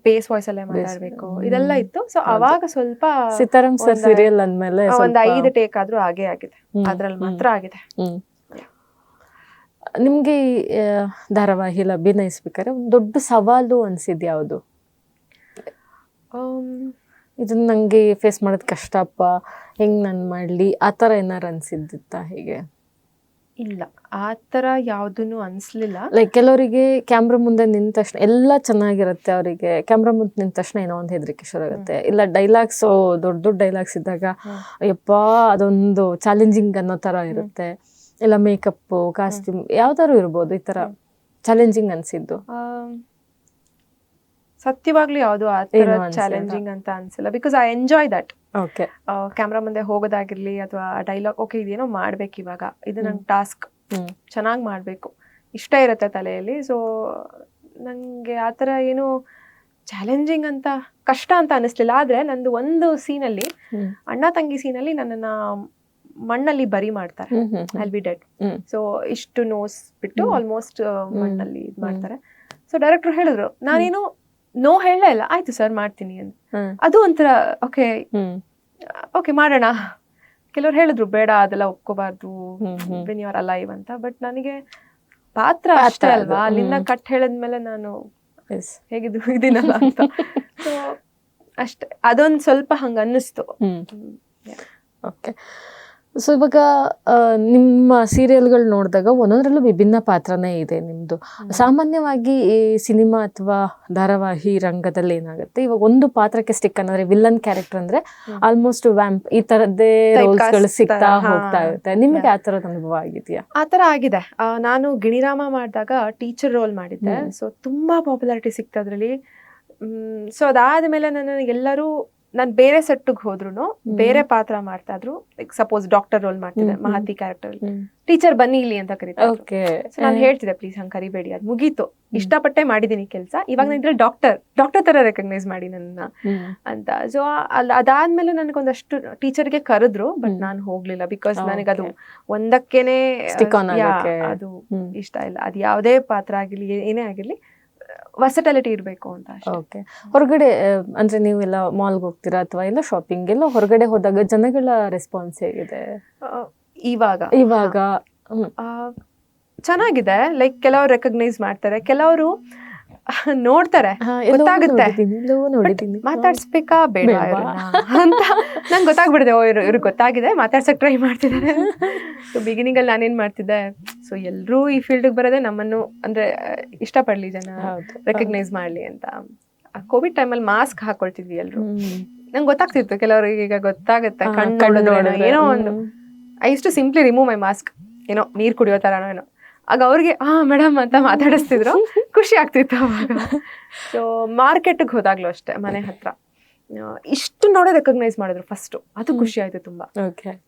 ಬೇಸ್ ವಾಯ್ಸ್ ಅಲ್ಲೇ ಮಾತಾಡ್ಬೇಕು, ಇದೆಲ್ಲ ಇತ್ತು. ಸೊ ಅವಾಗ ಸ್ವಲ್ಪ ಸೀತಾರಾಮ್ ಸರ್ ಸೀರಿಯಲ್ ಅಂದ್ಮೇಲೆ ಒಂದು 5 ಟೇಕ್ ಆದ್ರೂ ಹಾಗೆ ಆಗಿದೆ, ಅದ್ರಲ್ಲಿ ಮಾತ್ರ ಆಗಿದೆ. ನಿಮ್ಗೆ ಧಾರಾವಾಹಿಯಲ್ಲಿ ಅಭಿನಯಿಸ್ಬೇಕಾದ್ರೆ ಒಂದು ದೊಡ್ಡ ಸವಾಲು ಅನ್ಸಿದ್ ಯಾವುದು? ಇದನ್ನ ನಂಗೆ ಫೇಸ್ ಮಾಡೋದ್ ಕಷ್ಟಪ್ಪ, ಹೆಂಗ್ ನಾನು ಮಾಡ್ಲಿ, ಆ ಥರ ಏನಾರು ಅನ್ಸಿದ್ದಿತ್ತಾ? ಹೇಗೆ? ಇಲ್ಲ ಆ ತರ ಯಾವ್ದೂನು ಅನ್ಸ್ಲಿಲ್ಲ. ಲೈಕ್ ಕೆಲವರಿಗೆ ಕ್ಯಾಮ್ರಾ ಮುಂದೆ ನಿಂತ ತಕ್ಷಣ ಎಲ್ಲ ಚೆನ್ನಾಗಿರುತ್ತೆ, ಅವರಿಗೆ ಕ್ಯಾಮ್ರಾ ಮುಂದೆ ನಿಂತ ತಕ್ಷಣ ಏನೋ ಒಂದು ಹೆದರಿಕೆ ಶುರು ಆಗುತ್ತೆ. ಇಲ್ಲ ಡೈಲಾಗ್ಸ್ ದೊಡ್ಡ ದೊಡ್ಡ ಡೈಲಾಗ್ಸ್ ಇದ್ದಾಗ ಅಯ್ಯಪ್ಪ ಅದೊಂದು ಚಾಲೆಂಜಿಂಗ್ ಅನ್ನೋ ತರ ಇರುತ್ತೆ. ಇಲ್ಲ ಮೇಕಪ್, ಕಾಸ್ಟ್ಯೂಮ್ ಯಾವ್ದಾದ್ರು ಇರ್ಬೋದು, ಈ ತರ ಚಾಲೆಂಜಿಂಗ್ ಅನ್ಸಿದ್ದು? ಸತ್ಯವಾಗ್ಲೂ ಯಾವ್ದು ಆ ತರ ಚಾಲೆಂಜಿಂಗ್ ಅಂತ ಅನ್ಸಿಲ್ಲ. Because I enjoy that. Okay, camera ಮುಂದೆ ಹೋಗೋದಾಗಿರ್ಲಿ ಅಥವಾ ಡೈಲಾಗ್, ಓಕೆ ಇದೇನೋ ಮಾಡ್ಬೇಕು ಇವಾಗ, ಇದು ನಂಗೆ ಟಾಸ್ಕ್ ಚೆನ್ನಾಗಿ ಮಾಡ್ಬೇಕು ಇಷ್ಟ ಇರುತ್ತೆ ತಲೆಯಲ್ಲಿ. ಸೊ ನಂಗೆ ಆತರ ಏನು ಚಾಲೆಂಜಿಂಗ್ ಅಂತ ಕಷ್ಟ ಅಂತ ಅನಿಸ್ಲಿಲ್ಲ. ಆದ್ರೆ ನಂದು ಒಂದು ಸೀನಲ್ಲಿ, ಅಣ್ಣ ತಂಗಿ ಸೀನಲ್ಲಿ ನನ್ನನ್ನ ಮಣ್ಣಲ್ಲಿ ಬರಿ ಮಾಡ್ತಾರೆ, ಐಲ್ ಬಿ ಡೆಡ್. ಸೊ ಇಷ್ಟು ನೋಸ್ ಬಿಟ್ಟು ಆಲ್ಮೋಸ್ಟ್ ಮಣ್ಣಲ್ಲಿ ಇದ್ ಮಾಡ್ತಾರೆ. ಸೊ ಡೈರೆಕ್ಟರ್ ಹೇಳಿದ್ರು, ನಾನೇನು ನೋ ಹೇಳಲೇ ಇಲ್ಲ, ಆಯ್ತು ಸರ್ ಮಾಡ್ತೀನಿ ಅಂತ. ಅದು ಒಂಥರ ಓಕೆ ಓಕೆ ಮಾಡೋಣ. ಕೆಲವ್ರು ಹೇಳಿದ್ರು ಬೇಡ ಅದೆಲ್ಲ ಒಪ್ಕೋಬಾರ್ದು ವೆನ್ ಯು ಆರ್ ಅಲೈವ್ ಅಂತ. ಬಟ್ ನನಗೆ ಪಾತ್ರ ಅಷ್ಟೇ ಅಲ್ವಾ, ಅಲ್ಲಿಂದ ಕಟ್ ಹೇಳಿದ್ಮೇಲೆ ನಾನು ಹೇಗಿದ್ದು ಇದೀನಲ್ಲ ಅಂತ. ಸೊ ಅಷ್ಟೇ, ಅದೊಂದು ಸ್ವಲ್ಪ ಹಂಗ ಅನ್ನಿಸ್ತು. ಓಕೆ. ಸೊ ಇವಾಗ ನಿಮ್ಮ ಸೀರಿಯಲ್ಗಳು ನೋಡಿದಾಗ ಒಂದೊಂದರಲ್ಲೂ ವಿಭಿನ್ನ ಪಾತ್ರನೇ ಇದೆ ನಿಮ್ದು. ಸಾಮಾನ್ಯವಾಗಿ ಈ ಸಿನಿಮಾ ಅಥವಾ ಧಾರಾವಾಹಿ ರಂಗದಲ್ಲಿ ಏನಾಗುತ್ತೆ, ಇವಾಗ ಒಂದು ಪಾತ್ರಕ್ಕೆ ಸ್ಟಿಕ್ ಅನ್ನೋದ್ರೆ ವಿಲ್ಲನ್ ಕ್ಯಾರೆಕ್ಟರ್ ಅಂದ್ರೆ ಆಲ್ಮೋಸ್ಟ್ ವ್ಯಾಂಪ್ ಈ ತರದ್ದೇ ರೋಲ್ಸ್ಗಳು ಸಿಗ್ತಾ ಹೋಗ್ತಾ ಇರುತ್ತೆ. ನಿಮ್ಗೆ ಆ ತರದ ಅನುಭವ ಆಗಿದೆಯಾ? ಆ ತರ ಆಗಿದೆ. ನಾನು ಗಿಣಿರಾಮ ಮಾಡಿದಾಗ ಟೀಚರ್ ರೋಲ್ ಮಾಡಿದ್ದೆ. ಸೊ ತುಂಬಾ ಪಾಪ್ಯುಲಾರಿಟಿ ಸಿಕ್ತು ಅದ್ರಲ್ಲಿ. ಸೊ ಅದಾದ್ಮೇಲೆ ನನ್ನ ಎಲ್ಲರೂ, ನಾನು ಬೇರೆ ಸೆಟ್ಗೆ ಹೋದ್ರು ಬೇರೆ ಪಾತ್ರ ಮಾಡ್ತಾ ಇದ್ರು. ಲೈಕ್ ಸಪೋಸ್ ಡಾಕ್ಟರ್ ರೋಲ್ ಮಾಡ್ತಿದ್ದೆ, ಮಹತಿ ಕ್ಯಾರೆಕ್ಟರ್, ಟೀಚರ್ ಬನ್ನಿ ಇಲ್ಲಿ ಅಂತ ಕರೀತಾರೆ. ನಾನು ಹೇಳ್ತಿದ್ದೆ ಪ್ಲೀಸ್ ಹಂಗೆ ಕರಿಬೇಡಿ, ಅದು ಮುಗೀತು, ಇಷ್ಟಪಟ್ಟೆ ಮಾಡಿದೀನಿ ಕೆಲಸ, ಇವಾಗ ನಾನು ಇದ್ರೆ ಡಾಕ್ಟರ್ ತರ ರೆಕಗ್ನೈಸ್ ಮಾಡಿ ನನ್ನ ಅಂತ. ಸೊ ಅದಾದ್ಮೇಲೆ ನನಗೊಂದಷ್ಟು ಟೀಚರ್ಗೆ ಕರೆದ್ರು, ಬಟ್ ನಾನು ಹೋಗ್ಲಿಲ್ಲ. ಬಿಕಾಸ್ ನನಗೆ ಅದು ಒಂದಕ್ಕೇನೆ ಅದು ಇಷ್ಟ ಇಲ್ಲ. ಅದು ಯಾವುದೇ ಪಾತ್ರ ಆಗಿರ್ಲಿ ಏನೇ ಆಗಿರ್ಲಿ ವರ್ಸಟಿಲಿಟಿ ಇರಬೇಕು ಅಂತ. ಓಕೆ. ಹೊರಗಡೆ ಅಂದ್ರೆ ನೀವೆಲ್ಲ ಮಾಲ್ಗೆ ಹೋಗ್ತೀರಾ ಅಥವಾ ಎಲ್ಲ ಶಾಪಿಂಗ್ ಎಲ್ಲ ಹೊರಗಡೆ ಹೋದಾಗ ಜನಗಳ ರೆಸ್ಪಾನ್ಸ್ ಹೇಗಿದೆ? ಇವಾಗ ಚೆನ್ನಾಗಿದೆ. ಲೈಕ್ ಕೆಲವರು ರೆಕಗ್ನೈಸ್ ಮಾಡ್ತಾರೆ, ಕೆಲವರು ನೋಡ್ತಾರೆ, ಗೊತ್ತಾಗುತ್ತೆ ಮಾತಾಡ್ಸ್ಬೇಕಾ ಬೇಡ ಅಂತ ನಂಗೆ ಗೊತ್ತಾಗ್ಬಿಡಿದೆ. ಇವ್ರಿಗೆ ಗೊತ್ತಾಗಿದೆ, ಮಾತಾಡ್ಸಕ್ ಟ್ರೈ ಮಾಡ್ತಿದ್ದಾರೆ. ಸೊ ಬಿಗಿನಿಂಗ್ ಅಲ್ಲಿ ನಾನೇನ್ ಮಾಡ್ತಿದ್ದೆ, ಸೊ ಎಲ್ರೂ ಈ ಫೀಲ್ಡ್ ಬರೋದೇ ನಮ್ಮನ್ನು ಅಂದ್ರೆ ಇಷ್ಟಪಡ್ಲಿ, ಜನ ರೆಕಗ್ನೈಸ್ ಮಾಡ್ಲಿ ಅಂತ. ಕೋವಿಡ್ ಟೈಮಲ್ಲಿ ಮಾಸ್ಕ್ ಹಾಕೊಳ್ತಿದ್ವಿ ಎಲ್ರು. ನಂಗೆ ಗೊತ್ತಾಗ್ತಿತ್ತು, ಕೆಲವ್ರಿಗೆ ಈಗ ಗೊತ್ತಾಗುತ್ತೆ ಕಣ್ಣು ಏನೋ ಒಂದು. I use to simply remove my mask, ಏನೋ ನೀರ್ ಕುಡಿಯೋ ತರನೋ ಏನೋ. ಆಗ ಅವ್ರಿಗೆ ಮೇಡಮ್ ಅಂತ ಮಾತಾಡಿಸ್ತಿದ್ರು, ಖುಷಿ ಆಗ್ತಿತ್ತು ಅವಾಗ. ಸೊ ಮಾರ್ಕೆಟ್ಗೆ ಹೋದಾಗ್ಲೂ ಅಷ್ಟೇ, ಮನೆ ಹತ್ರ ಇಷ್ಟು ನೋಡೋ ರೆಕಗ್ನೈಸ್ ಮಾಡಿದ್ರು ಫಸ್ಟ್, ಅದು ಖುಷಿ ಆಯ್ತು ತುಂಬಾ.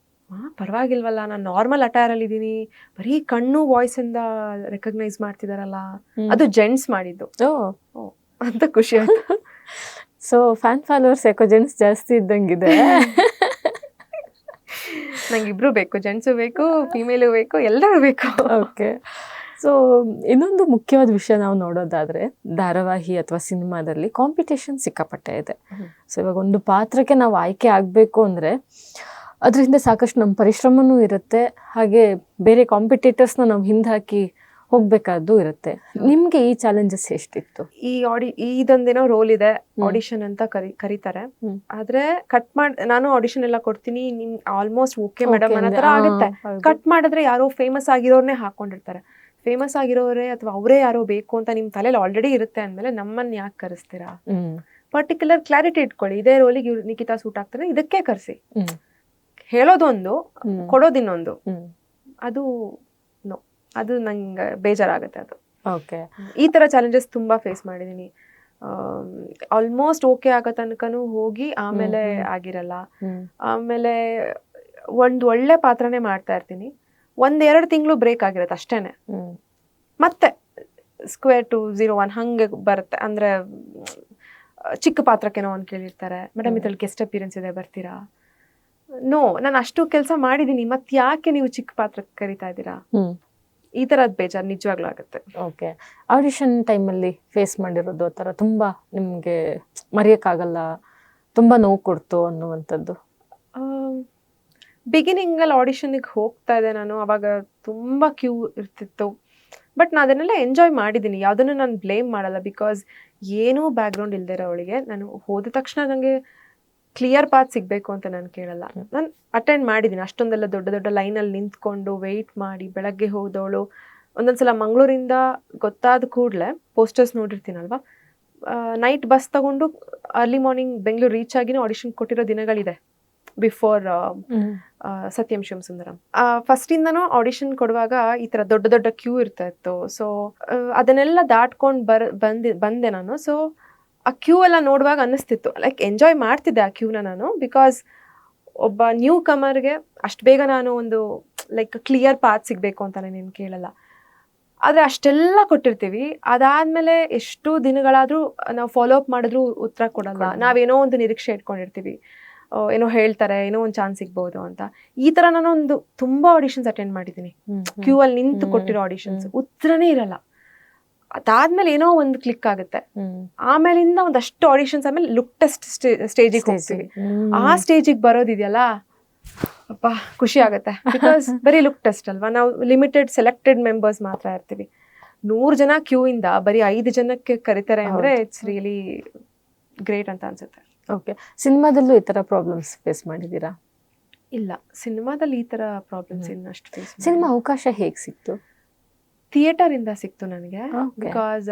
ಪರವಾಗಿಲ್ವಲ್ಲ, ನಾನು ನಾರ್ಮಲ್ ಅಟೈರ್ ಅಲ್ಲಿ ಇದೀನಿ, ಬರೀ ಕಣ್ಣು ವಾಯ್ಸ್ ಇಂದ ರೆಕಗ್ನೈಸ್ ಮಾಡ್ತಿದಾರಲ್ಲ, ಅದು ಜೆಂಟ್ಸ್ ಮಾಡಿದ್ದು ಅಂತ ಖುಷಿ ಆಯ್ತು. ಸೊ ಫ್ಯಾನ್ ಫಾಲೋವರ್ಸ್ ಯಾಕೋ ಜೆಂಟ್ಸ್ ಜಾಸ್ತಿ ಇದ್ದಂಗಿದೆ. ನಂಗೆ ಇಬ್ರು ಬೇಕು, ಜೆಂಟ್ಸು ಬೇಕು, ಫಿಮೇಲು ಬೇಕು, ಎಲ್ಲರೂ ಬೇಕು. ಓಕೆ. ಸೊ ಇನ್ನೊಂದು ಮುಖ್ಯವಾದ ವಿಷಯ ನಾವು ನೋಡೋದಾದ್ರೆ, ಧಾರಾವಾಹಿ ಅಥವಾ ಸಿನಿಮಾದಲ್ಲಿ ಕಾಂಪಿಟೇಷನ್ ಸಿಕ್ಕಾಪಟ್ಟೆ ಇದೆ. ಸೊ ಇವಾಗ ಒಂದು ಪಾತ್ರಕ್ಕೆ ನಾವು ಆಯ್ಕೆ ಆಗಬೇಕು ಅಂದರೆ ಅದರಿಂದ ಸಾಕಷ್ಟು ನಮ್ಮ ಪರಿಶ್ರಮನೂ ಇರುತ್ತೆ, ಹಾಗೆ ಬೇರೆ ಕಾಂಪಿಟೇಟರ್ಸ್ನ ನಾವು ಹಿಂದೆ ಹಾಕಿ ಹೋಗ್ಬೇಕಾದ್ದು ಇರುತ್ತೆ. ನಿಮ್ಗೆ ಈ ಚಾಲೆಂಜಸ್ ಎಷ್ಟಿತ್ತು? ಇದೊಂದೇನೋ ರೋಲ್ ಇದೆ, ಆಡಿಷನ್ ಅಂತ ಕರೀತಾರೆ, ಆದ್ರೆ ಕಟ್ ನಾನು ಆಡಿಷನ್ ಎಲ್ಲ ಕೊಡ್ತೀನಿ, ನಿಮ್ ಆಲ್ಮೋಸ್ಟ್ ಓಕೆ ಮೇಡಮ್ ಅನ್ನೋ ತರ ಆಗುತ್ತೆ. ಕಟ್ ಮಾಡಿದ್ರೆ ಯಾರೋ ಫೇಮಸ್ ಆಗಿರೋರ್ನೇ ಹಾಕೊಂಡಿರ್ತಾರೆ. ಫೇಮಸ್ ಆಗಿರೋರೇ ಅಥವಾ ಅವರೇ ಯಾರೋ ಬೇಕು ಅಂತ ನಿಮ್ ತಲೆಯಲ್ಲಿ ಆಲ್ರೆಡಿ ಇರುತ್ತೆ ಅಂದ್ಮೇಲೆ ನಮ್ಮನ್ನ ಯಾಕೆ ಕರೆಸ್ತೀರಾ? ಪರ್ಟಿಕ್ಯುಲರ್ ಕ್ಲಾರಿಟಿ ಇಟ್ಕೊಳ್ಳಿ, ಇದೇ ರೋಲಿಗೆ ನಿಖಿತಾ ಸೂಟ್ ಆಗ್ತಾರೆ, ಇದಕ್ಕೆ ಕರೆಸಿ. ಹೇಳೋದೊಂದು, ಕೊಡೋದಿನ್ನೊಂದು. ಅದು ನಂಗೆ ಬೇಜಾರಾಗುತ್ತೆ. ಅದು ಈ ತರ ಚಾಲೆಂಜಸ್ ತುಂಬಾ ಫೇಸ್ ಮಾಡಿದೀನಿ. ಆಲ್ಮೋಸ್ಟ್ ಓಕೆ ಆಗೋ ತನಕನೂ ಹೋಗಿ ಆಮೇಲೆ ಆಗಿರಲ್ಲ. ಆಮೇಲೆ ಒಂದ್ ಒಳ್ಳೆ ಪಾತ್ರನೇ ಮಾಡ್ತಾ ಇರ್ತೀನಿ, 1-2 ತಿಂಗಳು ಬ್ರೇಕ್ ಆಗಿರತ್ತೆ ಅಷ್ಟೇನೆ, ಮತ್ತೆ ಸ್ಕ್ವೇರ್ ಟು 0-1 ಹಂಗೆ ಬರುತ್ತೆ. ಅಂದ್ರೆ ಚಿಕ್ಕ ಪಾತ್ರಕ್ಕೇನೋ ಒಂದು ಕೇಳಿರ್ತಾರೆ, ಮೇಡಮ್ ಇದ್ರಲ್ಲಿ ಗೆಸ್ಟ್ ಅಪಿಯರೆನ್ಸ್ ಇದೆ ಬರ್ತೀರಾ? ನೋ, ನಾನು ಅಷ್ಟು ಕೆಲಸ ಮಾಡಿದೀನಿ, ಮತ್ತೆ ಯಾಕೆ ನೀವು ಚಿಕ್ಕ ಪಾತ್ರಕ್ಕೆ ಕರಿತಾ ಇದ್ದೀರಾ? ಈ ತರದ್ ಬೇಜಾರು ನಿಜವಾಗ್ಲೂ ಆಗುತ್ತೆ. ಓಕೆ. ಆಡಿಷನ್ ಟೈಮಲ್ಲಿ ಫೇಸ್ ಮಾಡಿರೋದು ಆ ಥರ ತುಂಬಾ ನಿಮಗೆ ಮರೆಯೋಕ್ಕಾಗಲ್ಲ, ತುಂಬಾ ನೋವು ಕೊಡ್ತು ಅನ್ನುವಂಥದ್ದು? ಬಿಗಿನಿಂಗಲ್ಲಿ ಆಡಿಷನ್ಗೆ ಹೋಗ್ತಾ ಇದ್ದೆ ನಾನು, ಅವಾಗ ತುಂಬ ಕ್ಯೂ ಇರ್ತಿತ್ತು. ಬಟ್ ನಾನು ಅದನ್ನೆಲ್ಲ ಎಂಜಾಯ್ ಮಾಡಿದ್ದೀನಿ, ಯಾವುದನ್ನು ನಾನು ಬ್ಲೇಮ್ ಮಾಡಲ್ಲ. ಬಿಕಾಸ್ ಏನೂ ಬ್ಯಾಕ್ಗ್ರೌಂಡ್ ಇಲ್ದಿರೋ ಅವಳಿಗೆ ನಾನು ಹೋದ ತಕ್ಷಣ ನನಗೆ ಕ್ಲಿಯರ್ ಪಾತ್ ಸಿಗಬೇಕು ಅಂತ ನಾನು ಕೇಳಲ್ಲ. ನಾನು ಅಟೆಂಡ್ ಮಾಡಿದ್ದೀನಿ ಅಷ್ಟೊಂದೆಲ್ಲ ದೊಡ್ಡ ದೊಡ್ಡ ಲೈನಲ್ಲಿ ನಿಂತ್ಕೊಂಡು ವೆಯ್ಟ್ ಮಾಡಿ ಬೆಳಗ್ಗೆ ಹೋದವಳು. ಒಂದೊಂದ್ಸಲ ಮಂಗಳೂರಿಂದ ಗೊತ್ತಾದ ಕೂಡಲೇ ಪೋಸ್ಟರ್ಸ್ ನೋಡಿರ್ತೀನಲ್ವಾ, ನೈಟ್ ಬಸ್ ತಗೊಂಡು ಅರ್ಲಿ ಮಾರ್ನಿಂಗ್ ಬೆಂಗಳೂರು ರೀಚ್ ಆಗಿನೂ ಆಡಿಷನ್ ಕೊಟ್ಟಿರೋ ದಿನಗಳಿದೆ ಬಿಫೋರ್ ಸತ್ಯಂ ಶಿವಂ ಸುಂದರಂ. ಫಸ್ಟಿಂದನೂ ಆಡಿಷನ್ ಕೊಡುವಾಗ ಈ ಥರ ದೊಡ್ಡ ದೊಡ್ಡ ಕ್ಯೂ ಇರ್ತಾ ಇತ್ತು. ಸೊ ಅದನ್ನೆಲ್ಲ ದಾಟ್ಕೊಂಡು ಬಂದೆ ನಾನು. ಸೊ ಆ ಕ್ಯೂ ಎಲ್ಲ ನೋಡುವಾಗ ಅನ್ನಿಸ್ತಿತ್ತು ಲೈಕ್ ಎಂಜಾಯ್ ಮಾಡ್ತಿದ್ದೆ ಆ ಕ್ಯೂನ ನಾನು. ಬಿಕಾಸ್ ಒಬ್ಬ ನ್ಯೂ ಕಮರ್ಗೆ ಅಷ್ಟು ಬೇಗ ನಾನು ಒಂದು ಲೈಕ್ ಕ್ಲಿಯರ್ ಪಾತ್ ಸಿಗಬೇಕು ಅಂತ ನಾನೇನು ಕೇಳಲ್ಲ. ಆದರೆ ಅಷ್ಟೆಲ್ಲ ಕೊಟ್ಟಿರ್ತೀವಿ, ಅದಾದಮೇಲೆ ಎಷ್ಟು ದಿನಗಳಾದರೂ ನಾವು ಫಾಲೋ ಅಪ್ ಮಾಡಿದ್ರೂ ಉತ್ತರ ಕೊಡಲ್ಲ. ನಾವೇನೋ ಒಂದು ನಿರೀಕ್ಷೆ ಇಟ್ಕೊಂಡಿರ್ತೀವಿ, ಏನೋ ಹೇಳ್ತಾರೆ, ಏನೋ ಒಂದು ಚಾನ್ಸ್ ಸಿಗ್ಬೋದು ಅಂತ. ಈ ಥರ ನಾನು ಒಂದು ತುಂಬ ಆಡಿಷನ್ಸ್ ಅಟೆಂಡ್ ಮಾಡಿದ್ದೀನಿ, ಕ್ಯೂ ಅಲ್ಲಿ ನಿಂತು ಕೊಟ್ಟಿರೋ ಆಡಿಷನ್ಸ್, ಉತ್ತರನೇ ಇರಲ್ಲ. ಅದಾದ್ಮೇಲೆ ಏನೋ ಒಂದು ಕ್ಲಿಕ್ ಆಗುತ್ತೆ. ಆಮೇಲಿಂದ ಒಂದಷ್ಟು ಆಡಿಷನ್ಸ್ ಆಮೇಲೆ ಲುಕ್ ಟೆಸ್ಟ್ ಸ್ಟೇಜಿಗೆ ಹೋಗ್ತೀವಿ. ಆ ಸ್ಟೇಜಿಗೆ ಬರೋದಿದೆಯಲ್ಲ ಅಪ್ಪ ಖುಷಿ ಆಗುತ್ತೆ. ಬಿಕಾಸ್ ಬರೀ ಲುಕ್ ಟೆಸ್ಟ್ ಅಲ್ವಾ, ನಾವು ಲಿಮಿಟೆಡ್ ಸೆಲೆಕ್ಟೆಡ್ ಮೆಂಬರ್ಸ್ ಮಾತ್ರ ಇರ್ತೀವಿ. 100 ಜನ ಕ್ಯೂ ಇಂದ ಬರೀ 5 ಜನಕ್ಕೆ ಕರೀತಾರೆ ಅಂದ್ರೆ ಇಟ್ಸ್ ರಿಯಲಿ ಗ್ರೇಟ್ ಅಂತ ಅನ್ಸುತ್ತೆ. ಓಕೆ, ಸಿನಿಮಾದಲ್ಲೂ ಈ ತರ ಪ್ರಾಬ್ಲಮ್ಸ್ ಫೇಸ್ ಮಾಡಿದೀರಾ? ಇಲ್ಲ, ಸಿನಿಮಾದಲ್ಲಿ ಈ ತರ ಪ್ರಾಬ್ಲಮ್ಸ್ ಇನ್ನಷ್ಟು ಫೇಸ್. ಸಿನಿಮಾ ಅವಕಾಶ ಹೇಗೆ ಸಿಕ್ತು? ಥಿಯೇಟರ್ ಇಂದ ಸಿಕ್ತು ನನಗೆ. ಬಿಕಾಸ್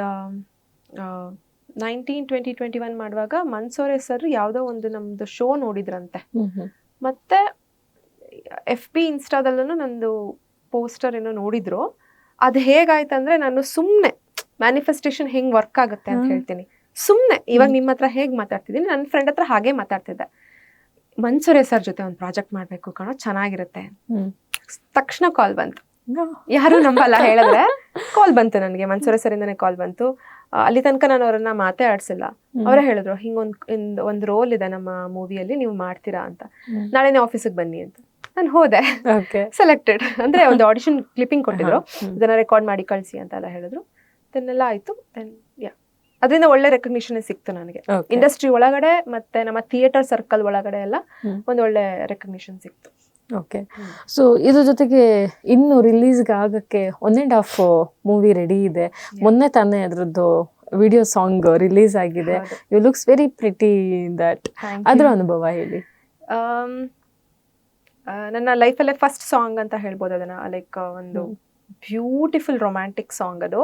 2021 ಮಾಡುವಾಗ ಮನ್ಸೂರೆ ಸರ್ ಯಾವುದೋ ಒಂದು ನಮ್ದು ಶೋ ನೋಡಿದ್ರಂತೆ. ಮತ್ತೆ FB ಇನ್ಸ್ಟಾದಲ್ಲೂ ನಂದು ಪೋಸ್ಟರ್ ಏನೋ ನೋಡಿದ್ರು. ಅದು ಹೇಗಾಯ್ತಂದ್ರೆ, ನಾನು ಸುಮ್ಮನೆ ಮ್ಯಾನಿಫೆಸ್ಟೇಷನ್ ಹೆಂಗ್ ವರ್ಕ್ ಆಗುತ್ತೆ ಅಂತ ಹೇಳ್ತೀನಿ. ಸುಮ್ಮನೆ ಇವಾಗ ನಿಮ್ಮ ಹತ್ರ ಹೇಗೆ ಮಾತಾಡ್ತಿದ್ದೀನಿ, ನನ್ನ ಫ್ರೆಂಡ್ ಹತ್ರ ಹಾಗೆ ಮಾತಾಡ್ತಿದ್ದೆ. ಮನ್ಸೂರೆ ಸರ್ ಜೊತೆ ಒಂದು ಪ್ರಾಜೆಕ್ಟ್ ಮಾಡಬೇಕು ಕಣೋ, ಚೆನ್ನಾಗಿರುತ್ತೆ. ತಕ್ಷಣ ಕಾಲ್ ಬಂತು. ಯಾರು ನಂಬಲ್ಲ ಹೇಳಿದ್ರೆ ಕಾಲ್ ಬಂತು ನನಗೆ, ಮನ್ಸೂರೆ ಸರ್ ಇಂದಾನೆ ಕಾಲ್ ಬಂತು. ಅಲ್ಲಿ ತನಕ ನಾನು ಅವರನ್ನ ಮಾತೇ ಆಡ್ಸಿಲ್ಲ. ಅವರೇ ಹೇಳಿದ್ರು, ಹಿಂಗೊಂದು ರೋಲ್ ಇದೆ ನಮ್ಮ ಮೂವಿಯಲ್ಲಿ, ನೀವು ಮಾಡ್ತೀರಾ ಅಂತ, ನಾಳೆನೇ ಆಫೀಸಿಗೆ ಬನ್ನಿ ಅಂತ. ನಾನು ಹೋದೆ, ಸೆಲೆಕ್ಟೆಡ್. ಅಂದ್ರೆ ಒಂದು ಆಡಿಷನ್ ಕ್ಲಿಪ್ಪಿಂಗ್ ಕೊಟ್ಟಿದ್ರು, ಇದನ್ನ ರೆಕಾರ್ಡ್ ಮಾಡಿ ಕಳಿಸಿ ಅಂತ ಎಲ್ಲ ಹೇಳಿದ್ರು. ಅದನ್ನೆಲ್ಲ ಆಯ್ತು. ಅದರಿಂದ ಒಳ್ಳೆ ರೆಕಗ್ನಿಷನ್ ಸಿಕ್ತು ನನಗೆ, ಇಂಡಸ್ಟ್ರಿ ಒಳಗಡೆ ಮತ್ತೆ ನಮ್ಮ ಥಿಯೇಟರ್ ಸರ್ಕಲ್ ಒಳಗಡೆ ಎಲ್ಲ ಒಂದು ಒಳ್ಳೆ ರೆಕಗ್ನಿಷನ್ ಸಿಕ್ತು. ಓಕೆ, ಸೊ ಇದ್ರ ಜೊತೆಗೆ ಇನ್ನು ರಿಲೀಸ್ಗೆ ಆಗಕ್ಕೆ 1.5 ಮೂವಿ ರೆಡಿ ಇದೆ. ಮೊನ್ನೆ ತಾನೇ ಅದ್ರದ್ದು ವಿಡಿಯೋ ಸಾಂಗ್ ರಿಲೀಸ್ ಆಗಿದೆ. You looks very pretty that. ಅದ್ರ ಅನುಭವ ಹೇಳಿ. ನನ್ನ ಲೈಫಲ್ಲೇ ಫಸ್ಟ್ ಸಾಂಗ್ ಅಂತ ಹೇಳ್ಬೋದು ಅದನ್ನ. ಲೈಕ್ ಒಂದು ಬ್ಯೂಟಿಫುಲ್ ರೊಮ್ಯಾಂಟಿಕ್ ಸಾಂಗ್ ಅದು.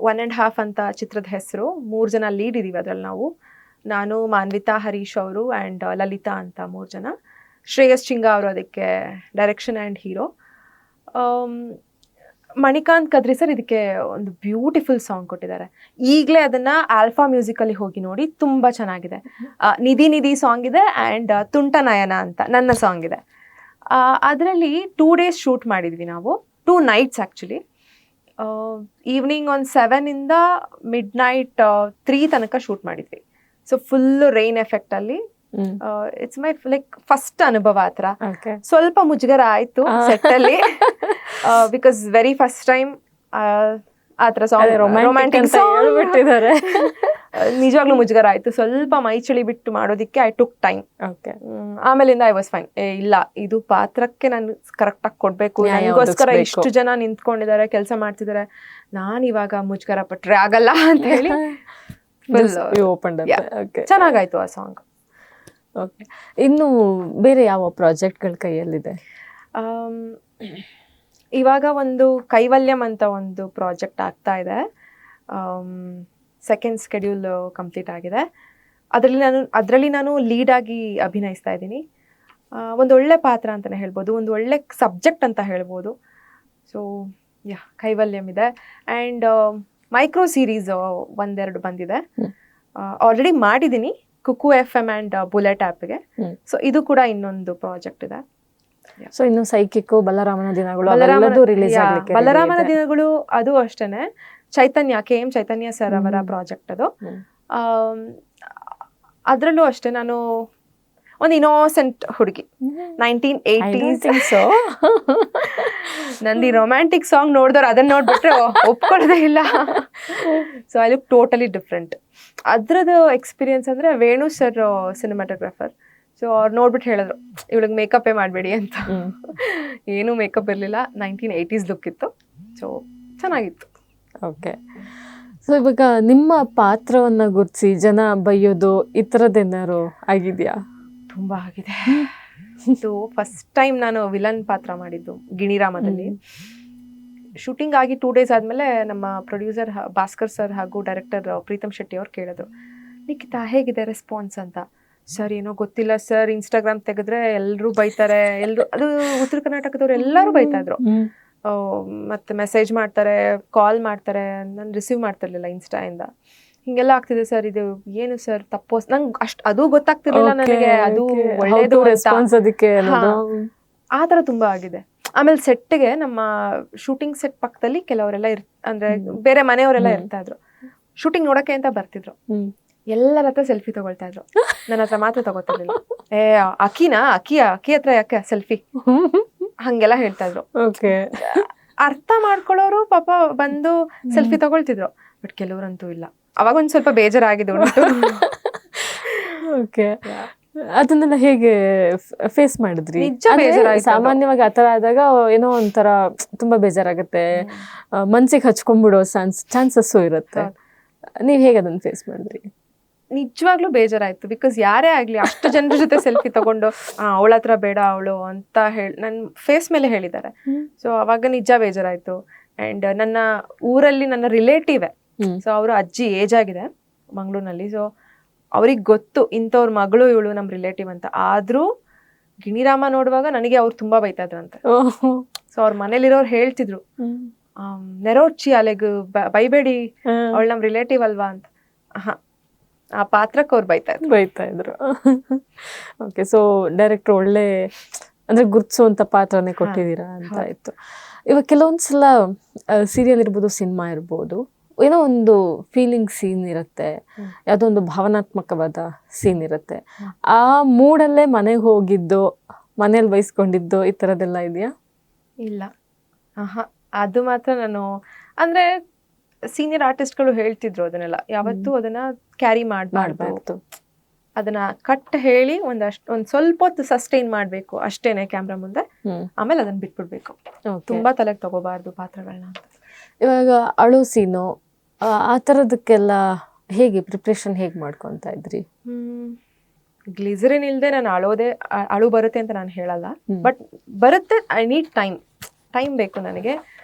1.5 ಅಂತ ಚಿತ್ರದ ಹೆಸರು. 3 ಜನ ಲೀಡ್ ಇದೀವಿ ಅದ್ರಲ್ಲಿ ನಾವು. ನಾನು, ಮಾನ್ವಿತಾ, ಹರೀಶ್ ಅವರು ಆ್ಯಂಡ್ ಲಲಿತಾ ಅಂತ 3 ಜನ. ಶ್ರೇಯಸ್ ಚಿಂಗ ಅವರು ಅದಕ್ಕೆ direction and hero. Manikanth Kadri sir ಇದಕ್ಕೆ ಒಂದು ಬ್ಯೂಟಿಫುಲ್ ಸಾಂಗ್ ಕೊಟ್ಟಿದ್ದಾರೆ. ಈಗಲೇ ಅದನ್ನ ಆಲ್ಫಾ ಮ್ಯೂಸಿಕಲ್ಲಿ ಹೋಗಿ ನೋಡಿ, ತುಂಬ ಚೆನ್ನಾಗಿದೆ. ನಿಧಿ ಸಾಂಗ್ ಇದೆ ಆ್ಯಂಡ್ ತುಂಟ ನಯನ ಅಂತ ನನ್ನ ಸಾಂಗ್ ಇದೆ. ಅದರಲ್ಲಿ 2 days ಶೂಟ್ ಮಾಡಿದ್ವಿ ನಾವು, 2 nights ಆ್ಯಕ್ಚುಲಿ. ಈವ್ನಿಂಗ್ ಒಂದು 7 ಇಂದ ಮಿಡ್ನೈಟ್ 3 ತನಕ ಶೂಟ್ ಮಾಡಿದ್ವಿ. ಸೊ ಫುಲ್ಲು ರೈನ್ ಎಫೆಕ್ಟಲ್ಲಿ. ಇಟ್ಸ್ ಮೈ ಲೈಕ್ ಫಸ್ಟ್ ಅನುಭವ. ಆ ಥರ ಸ್ವಲ್ಪ ಮುಜುಗರ ಆಯ್ತು ಸೆಟ್ಟಲ್ಲಿ, ಬಿಕಾಸ್ ವೆರಿ ಫಸ್ಟ್ ಟೈಮ್ ಆ ಥರ ಸಾಂಗ್, ರೊಮ್ಯಾಂಟಿಕ್ ಸಾಂಗ್ ಬಿಟ್ಟಿದ್ದಾರೆ. ನಿಜವಾಗ್ಲೂ ಮುಜುಗರ ಆಯ್ತು. ಸ್ವಲ್ಪ ಮೈ ಚಳಿ ಬಿಟ್ಟು ಮಾಡೋದಿಕ್ಕೆ ಐ ಟುಕ್ ಟೈಮ್. ಆಮೇಲಿಂದ ಐ ವಾಸ್ ಫೈನ್. ಇಲ್ಲ, ಇದು ಪಾತ್ರಕ್ಕೆ ನಾನು ಕರೆಕ್ಟಾಗಿ ಕೊಡ್ಬೇಕು, ನನಗೋಸ್ಕರ ಇಷ್ಟು ಜನ ನಿಂತ್ಕೊಂಡಿದ್ದಾರೆ, ಕೆಲಸ ಮಾಡ್ತಿದ್ದಾರೆ, ನಾನು ಇವಾಗ ಮುಜುಗರ ಪಟ್ರೆ ಆಗಲ್ಲ ಅಂತ ಹೇಳಿ ಚೆನ್ನಾಗಾಯ್ತು ಆ ಸಾಂಗ್. ಓಕೆ, ಇನ್ನು ಬೇರೆ ಯಾವ ಪ್ರಾಜೆಕ್ಟ್ಗಳ ಕೈಯಲ್ಲಿದೆ? ಇವಾಗ ಒಂದು ಕೈವಲ್ಯಂ ಅಂತ ಒಂದು ಪ್ರಾಜೆಕ್ಟ್ ಆಗ್ತಾ ಇದೆ. 2nd ಸ್ಕೆಡ್ಯೂಲ್ ಕಂಪ್ಲೀಟ್ ಆಗಿದೆ. ಅದರಲ್ಲಿ ನಾನು ಲೀಡಾಗಿ ಅಭಿನಯಿಸ್ತಾ ಇದ್ದೀನಿ. ಒಂದು ಒಳ್ಳೆ ಪಾತ್ರ ಅಂತಲೇ ಹೇಳ್ಬೋದು, ಒಂದು ಒಳ್ಳೆ ಸಬ್ಜೆಕ್ಟ್ ಅಂತ ಹೇಳ್ಬೋದು. ಸೊ ಕೈವಲ್ಯಂ ಇದೆ. ಆ್ಯಂಡ್ ಮೈಕ್ರೋ ಸೀರೀಸ್ 1-2 ಬಂದಿದೆ. ಆಲ್ರೆಡಿ ಮಾಡಿದ್ದೀನಿ ಕುಕು FM ಆ್ಯಂಡ್ ಬುಲೆಟ್ ಆ್ಯಪ್ಗೆ. ಸೊ ಇದು ಕೂಡ ಇನ್ನೊಂದು ಪ್ರಾಜೆಕ್ಟ್ ಇದೆ. ಸೊ ಇನ್ನು ಸೈಕಿಕ್ಕು, ಬಲರಾಮನ ದಿನಗಳು, ಬಲರಾಮನ ದಿನಗಳು ಅದು ಅಷ್ಟೇನೆ. ಚೈತನ್ಯ, KM ಚೈತನ್ಯ ಸರ್ ಅವರ ಪ್ರಾಜೆಕ್ಟ್ ಅದು. ಅದರಲ್ಲೂ ಅಷ್ಟೇ, ನಾನು ಒಂದು ಇನ್ನೋಸೆಂಟ್ ಹುಡುಗಿ, 1980s. ನಂದು ರೊಮ್ಯಾಂಟಿಕ್ ಸಾಂಗ್ ನೋಡಿದವ್ರು ಅದನ್ನ ನೋಡ್ಬಿಟ್ರೆ ಒಪ್ಕೊಳ್ಳೋದೇ ಇಲ್ಲ. So I look totally different. ಅದ್ರದ್ದು ಎಕ್ಸ್ಪೀರಿಯನ್ಸ್ ಅಂದರೆ ವೇಣು ಸರ್ ಸಿನಿಮಾಟೋಗ್ರಾಫರ್. ಸೊ ಅವ್ರು ನೋಡ್ಬಿಟ್ಟು ಹೇಳಿದ್ರು, ಇವಳಿಗೆ ಮೇಕಪ್ಪೇ ಮಾಡಬೇಡಿ ಅಂತ. ಏನೂ ಮೇಕಪ್ ಇರಲಿಲ್ಲ, 1980s ಲುಕ್ ಇತ್ತು. ಸೊ ಚೆನ್ನಾಗಿತ್ತು. ಓಕೆ, ಸೊ ಇವಾಗ ನಿಮ್ಮ ಪಾತ್ರವನ್ನ ಗುರ್ತಿಸಿ ಜನ ಬೈಯೋದು ಈ ಥರದ್ದೇನಾದ್ರು ಆಗಿದೆಯಾ? ತುಂಬಾ ಆಗಿದೆ. ಇದು ಫಸ್ಟ್ ಟೈಮ್ ನಾನು ವಿಲನ್ ಪಾತ್ರ ಮಾಡಿದ್ದು ಗಿಣಿರಾಮದಲ್ಲಿ. ಶೂಟಿಂಗ್ ಆಗಿ 2 days ಆದ್ಮೇಲೆ ನಮ್ಮ ಪ್ರೊಡ್ಯೂಸರ್ ಭಾಸ್ಕರ್ ಸರ್ ಹಾಗೂ ಡೈರೆಕ್ಟರ್ ಪ್ರೀತಮ್ ಶೆಟ್ಟಿ ಅವ್ರು ಕೇಳಿದ್ರು, ನಿಖಿತಾ ಹೇಗಿದೆ ರೆಸ್ಪಾನ್ಸ್ ಅಂತ. ಸರ್ ಏನೋ ಗೊತ್ತಿಲ್ಲ ಸರ್, ಇನ್ಸ್ಟಾಗ್ರಾಮ್ ತೆಗೆದ್ರೆ ಎಲ್ಲರೂ ಬೈತಾರೆ, ಅದು ಉತ್ತರ ಕರ್ನಾಟಕದವ್ರು ಎಲ್ಲರೂ ಬೈತಾ ಇದ್ರು. ಮತ್ತೆ ಮೆಸೇಜ್ ಮಾಡ್ತಾರೆ, ಕಾಲ್ ಮಾಡ್ತಾರೆ, ನಾನು ರಿಸೀವ್ ಮಾಡ್ತಿರ್ಲಿಲ್ಲ ಇನ್ಸ್ಟಾಯಿಂದ. ಹಿಂಗೆಲ್ಲ ಆಗ್ತಿದೆ ಸರ್, ಇದು ಏನು ಸರ್ ತಪ್ಪು, ನಂಗೆ ಅದು ಗೊತ್ತಾಗ್ತಿರ್ಲಿಲ್ಲ ನನಗೆ ಅದು ಒಳ್ಳೇದು ಅದಕ್ಕೆ. ಆ ಥರ ತುಂಬಾ ಆಗಿದೆ. ಆಮೇಲೆ ಸೆಟ್ಗೆ ನಮ್ಮ ಶೂಟಿಂಗ್ ಸೆಟ್ ಪಕ್ಕದಲ್ಲಿ ಕೆಲವರೆಲ್ಲ ಅಂದ್ರೆ ಬೇರೆ ಮನೆಯವರೆಲ್ಲ ಇರ್ತಾ ಇದ್ರು. ಶೂಟಿಂಗ್ ನೋಡಕ್ಕೆ ಅಂತ ಬರ್ತಿದ್ರು, ಎಲ್ಲರ ಹತ್ರ ಸೆಲ್ಫಿ ತಗೊಳ್ತಾ ಇದ್ರು, ನನ್ನ ಹತ್ರ ಮಾತ್ರ ತಗೋತಿರ್ಲಿಲ್ಲ. ಅಕ್ಕಿ ಹತ್ರ ಯಾಕೆ ಸೆಲ್ಫಿ ಹಂಗೆಲ್ಲ ಹೇಳ್ತಾ ಇದ್ರು. ಅರ್ಥ ಮಾಡ್ಕೊಳ್ಳೋರು ಪಾಪ ಬಂದು ಸೆಲ್ಫಿ ತಗೊಳ್ತಿದ್ರು, ಬಟ್ ಕೆಲವರಂತೂ ಇಲ್ಲ. ಅವಾಗ ಒಂದ್ ಸ್ವಲ್ಪ ಬೇಜಾರಾಗಿದೆ. ಅದನ್ನೆಲ್ಲ ಹೇಗೆ ಫೇಸ್ ಮಾಡಿದ್ರಿ? ಸಾಮಾನ್ಯವಾಗಿ ಆತರ ಆದಾಗ ಏನೋ ಒಂಥರ ತುಂಬಾ ಬೇಜಾರಾಗತ್ತೆ, ಮನ್ಸಿಗೆ ಹಚ್ಕೊಂಡ್ಬಿಡೋ ಚಾನ್ಸಸ್ಸು ಇರುತ್ತೆ. ನೀವ್ ಹೇಗೆ ಅದನ್ನ ಫೇಸ್ ಮಾಡಿದ್ರಿ? ನಿಜವಾಗ್ಲೂ ಬೇಜಾರಾಯ್ತು. ಬಿಕಾಸ್ ಯಾರೇ ಆಗ್ಲಿ ಅಷ್ಟು ಜನರ ಜೊತೆ ಸೆಲ್ಫಿ ತಗೊಂಡು ಅವಳ ಹತ್ರ ಬೇಡ ಅವಳು ಅಂತ ಹೇಳಿ ನನ್ನ ಫೇಸ್ ಮೇಲೆ ಹೇಳಿದ್ದಾರೆ. ಸೊ ಅವಾಗ ನಿಜ ಬೇಜಾರಾಯ್ತು. ಅಂಡ್ ನನ್ನ ಊರಲ್ಲಿ ನನ್ನ ರಿಲೇಟಿವ್, ಸೊ ಅವರು ಅಜ್ಜಿ ಏಜ್ ಆಗಿದೆ ಮಂಗಳೂರಿನಲ್ಲಿ. ಸೊ ಅವ್ರಿಗೆ ಗೊತ್ತು ಇಂಥವ್ರ ಮಗಳು ಇವಳು ನಮ್ಮ ರಿಲೇಟಿವ್ ಅಂತ. ಆದ್ರೂ ಗಿಣಿರಾಮ ನೋಡುವಾಗ ನನಗೆ ಅವ್ರು ತುಂಬಾ ಬೈತಾ ಇದ್ರಂತೆ. ಸೊ ಅವ್ರ ಮನೇಲಿರೋರು ಹೇಳ್ತಿದ್ರು, ನೆರೋಡ್ಚಿ ಅಲೆಗ್ ಬೈಬೇಡಿ, ಅವಳು ನಮ್ ರಿಲೇಟಿವ್ ಅಲ್ವಾ ಅಂತ. ಆ ಪಾತ್ರಕ್ಕೆ ಅವ್ರು ಬೈತಾ ಇದ್ರು. ಓಕೆ, ಸೊ ಡೈರೆಕ್ಟರ್ ಒಳ್ಳೆ ಅಂದ್ರೆ ಗುರ್ತಿಸುವಂತ ಪಾತ್ರನೇ ಕೊಟ್ಟಿದ್ದೀರಾ ಅಂತ ಆಯ್ತು. ಇವಾಗ ಕೆಲವೊಂದ್ಸಲ ಸೀರಿಯಲ್ ಇರ್ಬೋದು, ಸಿನಿಮಾ ಇರ್ಬೋದು, ಏನೋ ಒಂದು ಫೀಲಿಂಗ್ ಸೀನ್ ಇರುತ್ತೆ, ಯಾವುದೋ ಒಂದು ಭಾವನಾತ್ಮಕವಾದ ಸೀನ್ ಇರುತ್ತೆ. ಆ ಮೂಡಲ್ಲೇ ಮನೆಗೆ ಹೋಗಿದ್ದು, ಮನೇಲಿ ಬಯಸ್ಕೊಂಡಿದ್ದು ಈ ಥರದ್ದೆಲ್ಲ ಇದೆಯಾ? ಇಲ್ಲ, ಅದು ಮಾತ್ರ ನಾನು ಅಂದ್ರೆ ಸೀನಿಯರ್ ಆರ್ಟಿಸ್ಟ್ಗಳು ಹೇಳ್ತಿದ್ರು ಅದನ್ನೆಲ್ಲ, ಯಾವತ್ತೂ ಅದನ್ನ ಕ್ಯಾರಿ ಮಾಡಬಾರ್ದು, ಅದನ್ನ ಕಟ್ ಹೇಳಿ ಒಂದ್ ಸ್ವಲ್ಪ ಹೊತ್ತು ಸಸ್ಟೈನ್ ಮಾಡ್ಬೇಕು ಅಷ್ಟೇನೆ ಕ್ಯಾಮ್ರಾ ಮುಂದೆ, ಆಮೇಲೆ ಅದನ್ನ ಬಿಟ್ಬಿಡ್ಬೇಕು. ತುಂಬಾ ತಲೆಗೆ ತಗೋಬಾರ್ದು ಪಾತ್ರಗಳನ್ನ ಅಂತ. ಇವಾಗ ಅಳು ಸೀನು ಆ ಥರದಕ್ಕೆಲ್ಲ ಹೇಗೆ ಪ್ರಿಪ್ರೇಷನ್ ಹೇಗೆ ಮಾಡ್ಕೊತಾ ಇದ್ರಿ? ಗ್ಲಿಸರಿನ್ ಇಲ್ದೆ ನಾನು ಅಳು ಬರುತ್ತೆ ಅಂತ ನಾನು ಹೇಳಲ್ಲ, ಬಟ್ ಬರುತ್ತೆ. ಐ ನೀಡ್ ಟೈಮ್ ಬೇಕು ನನಗೆ.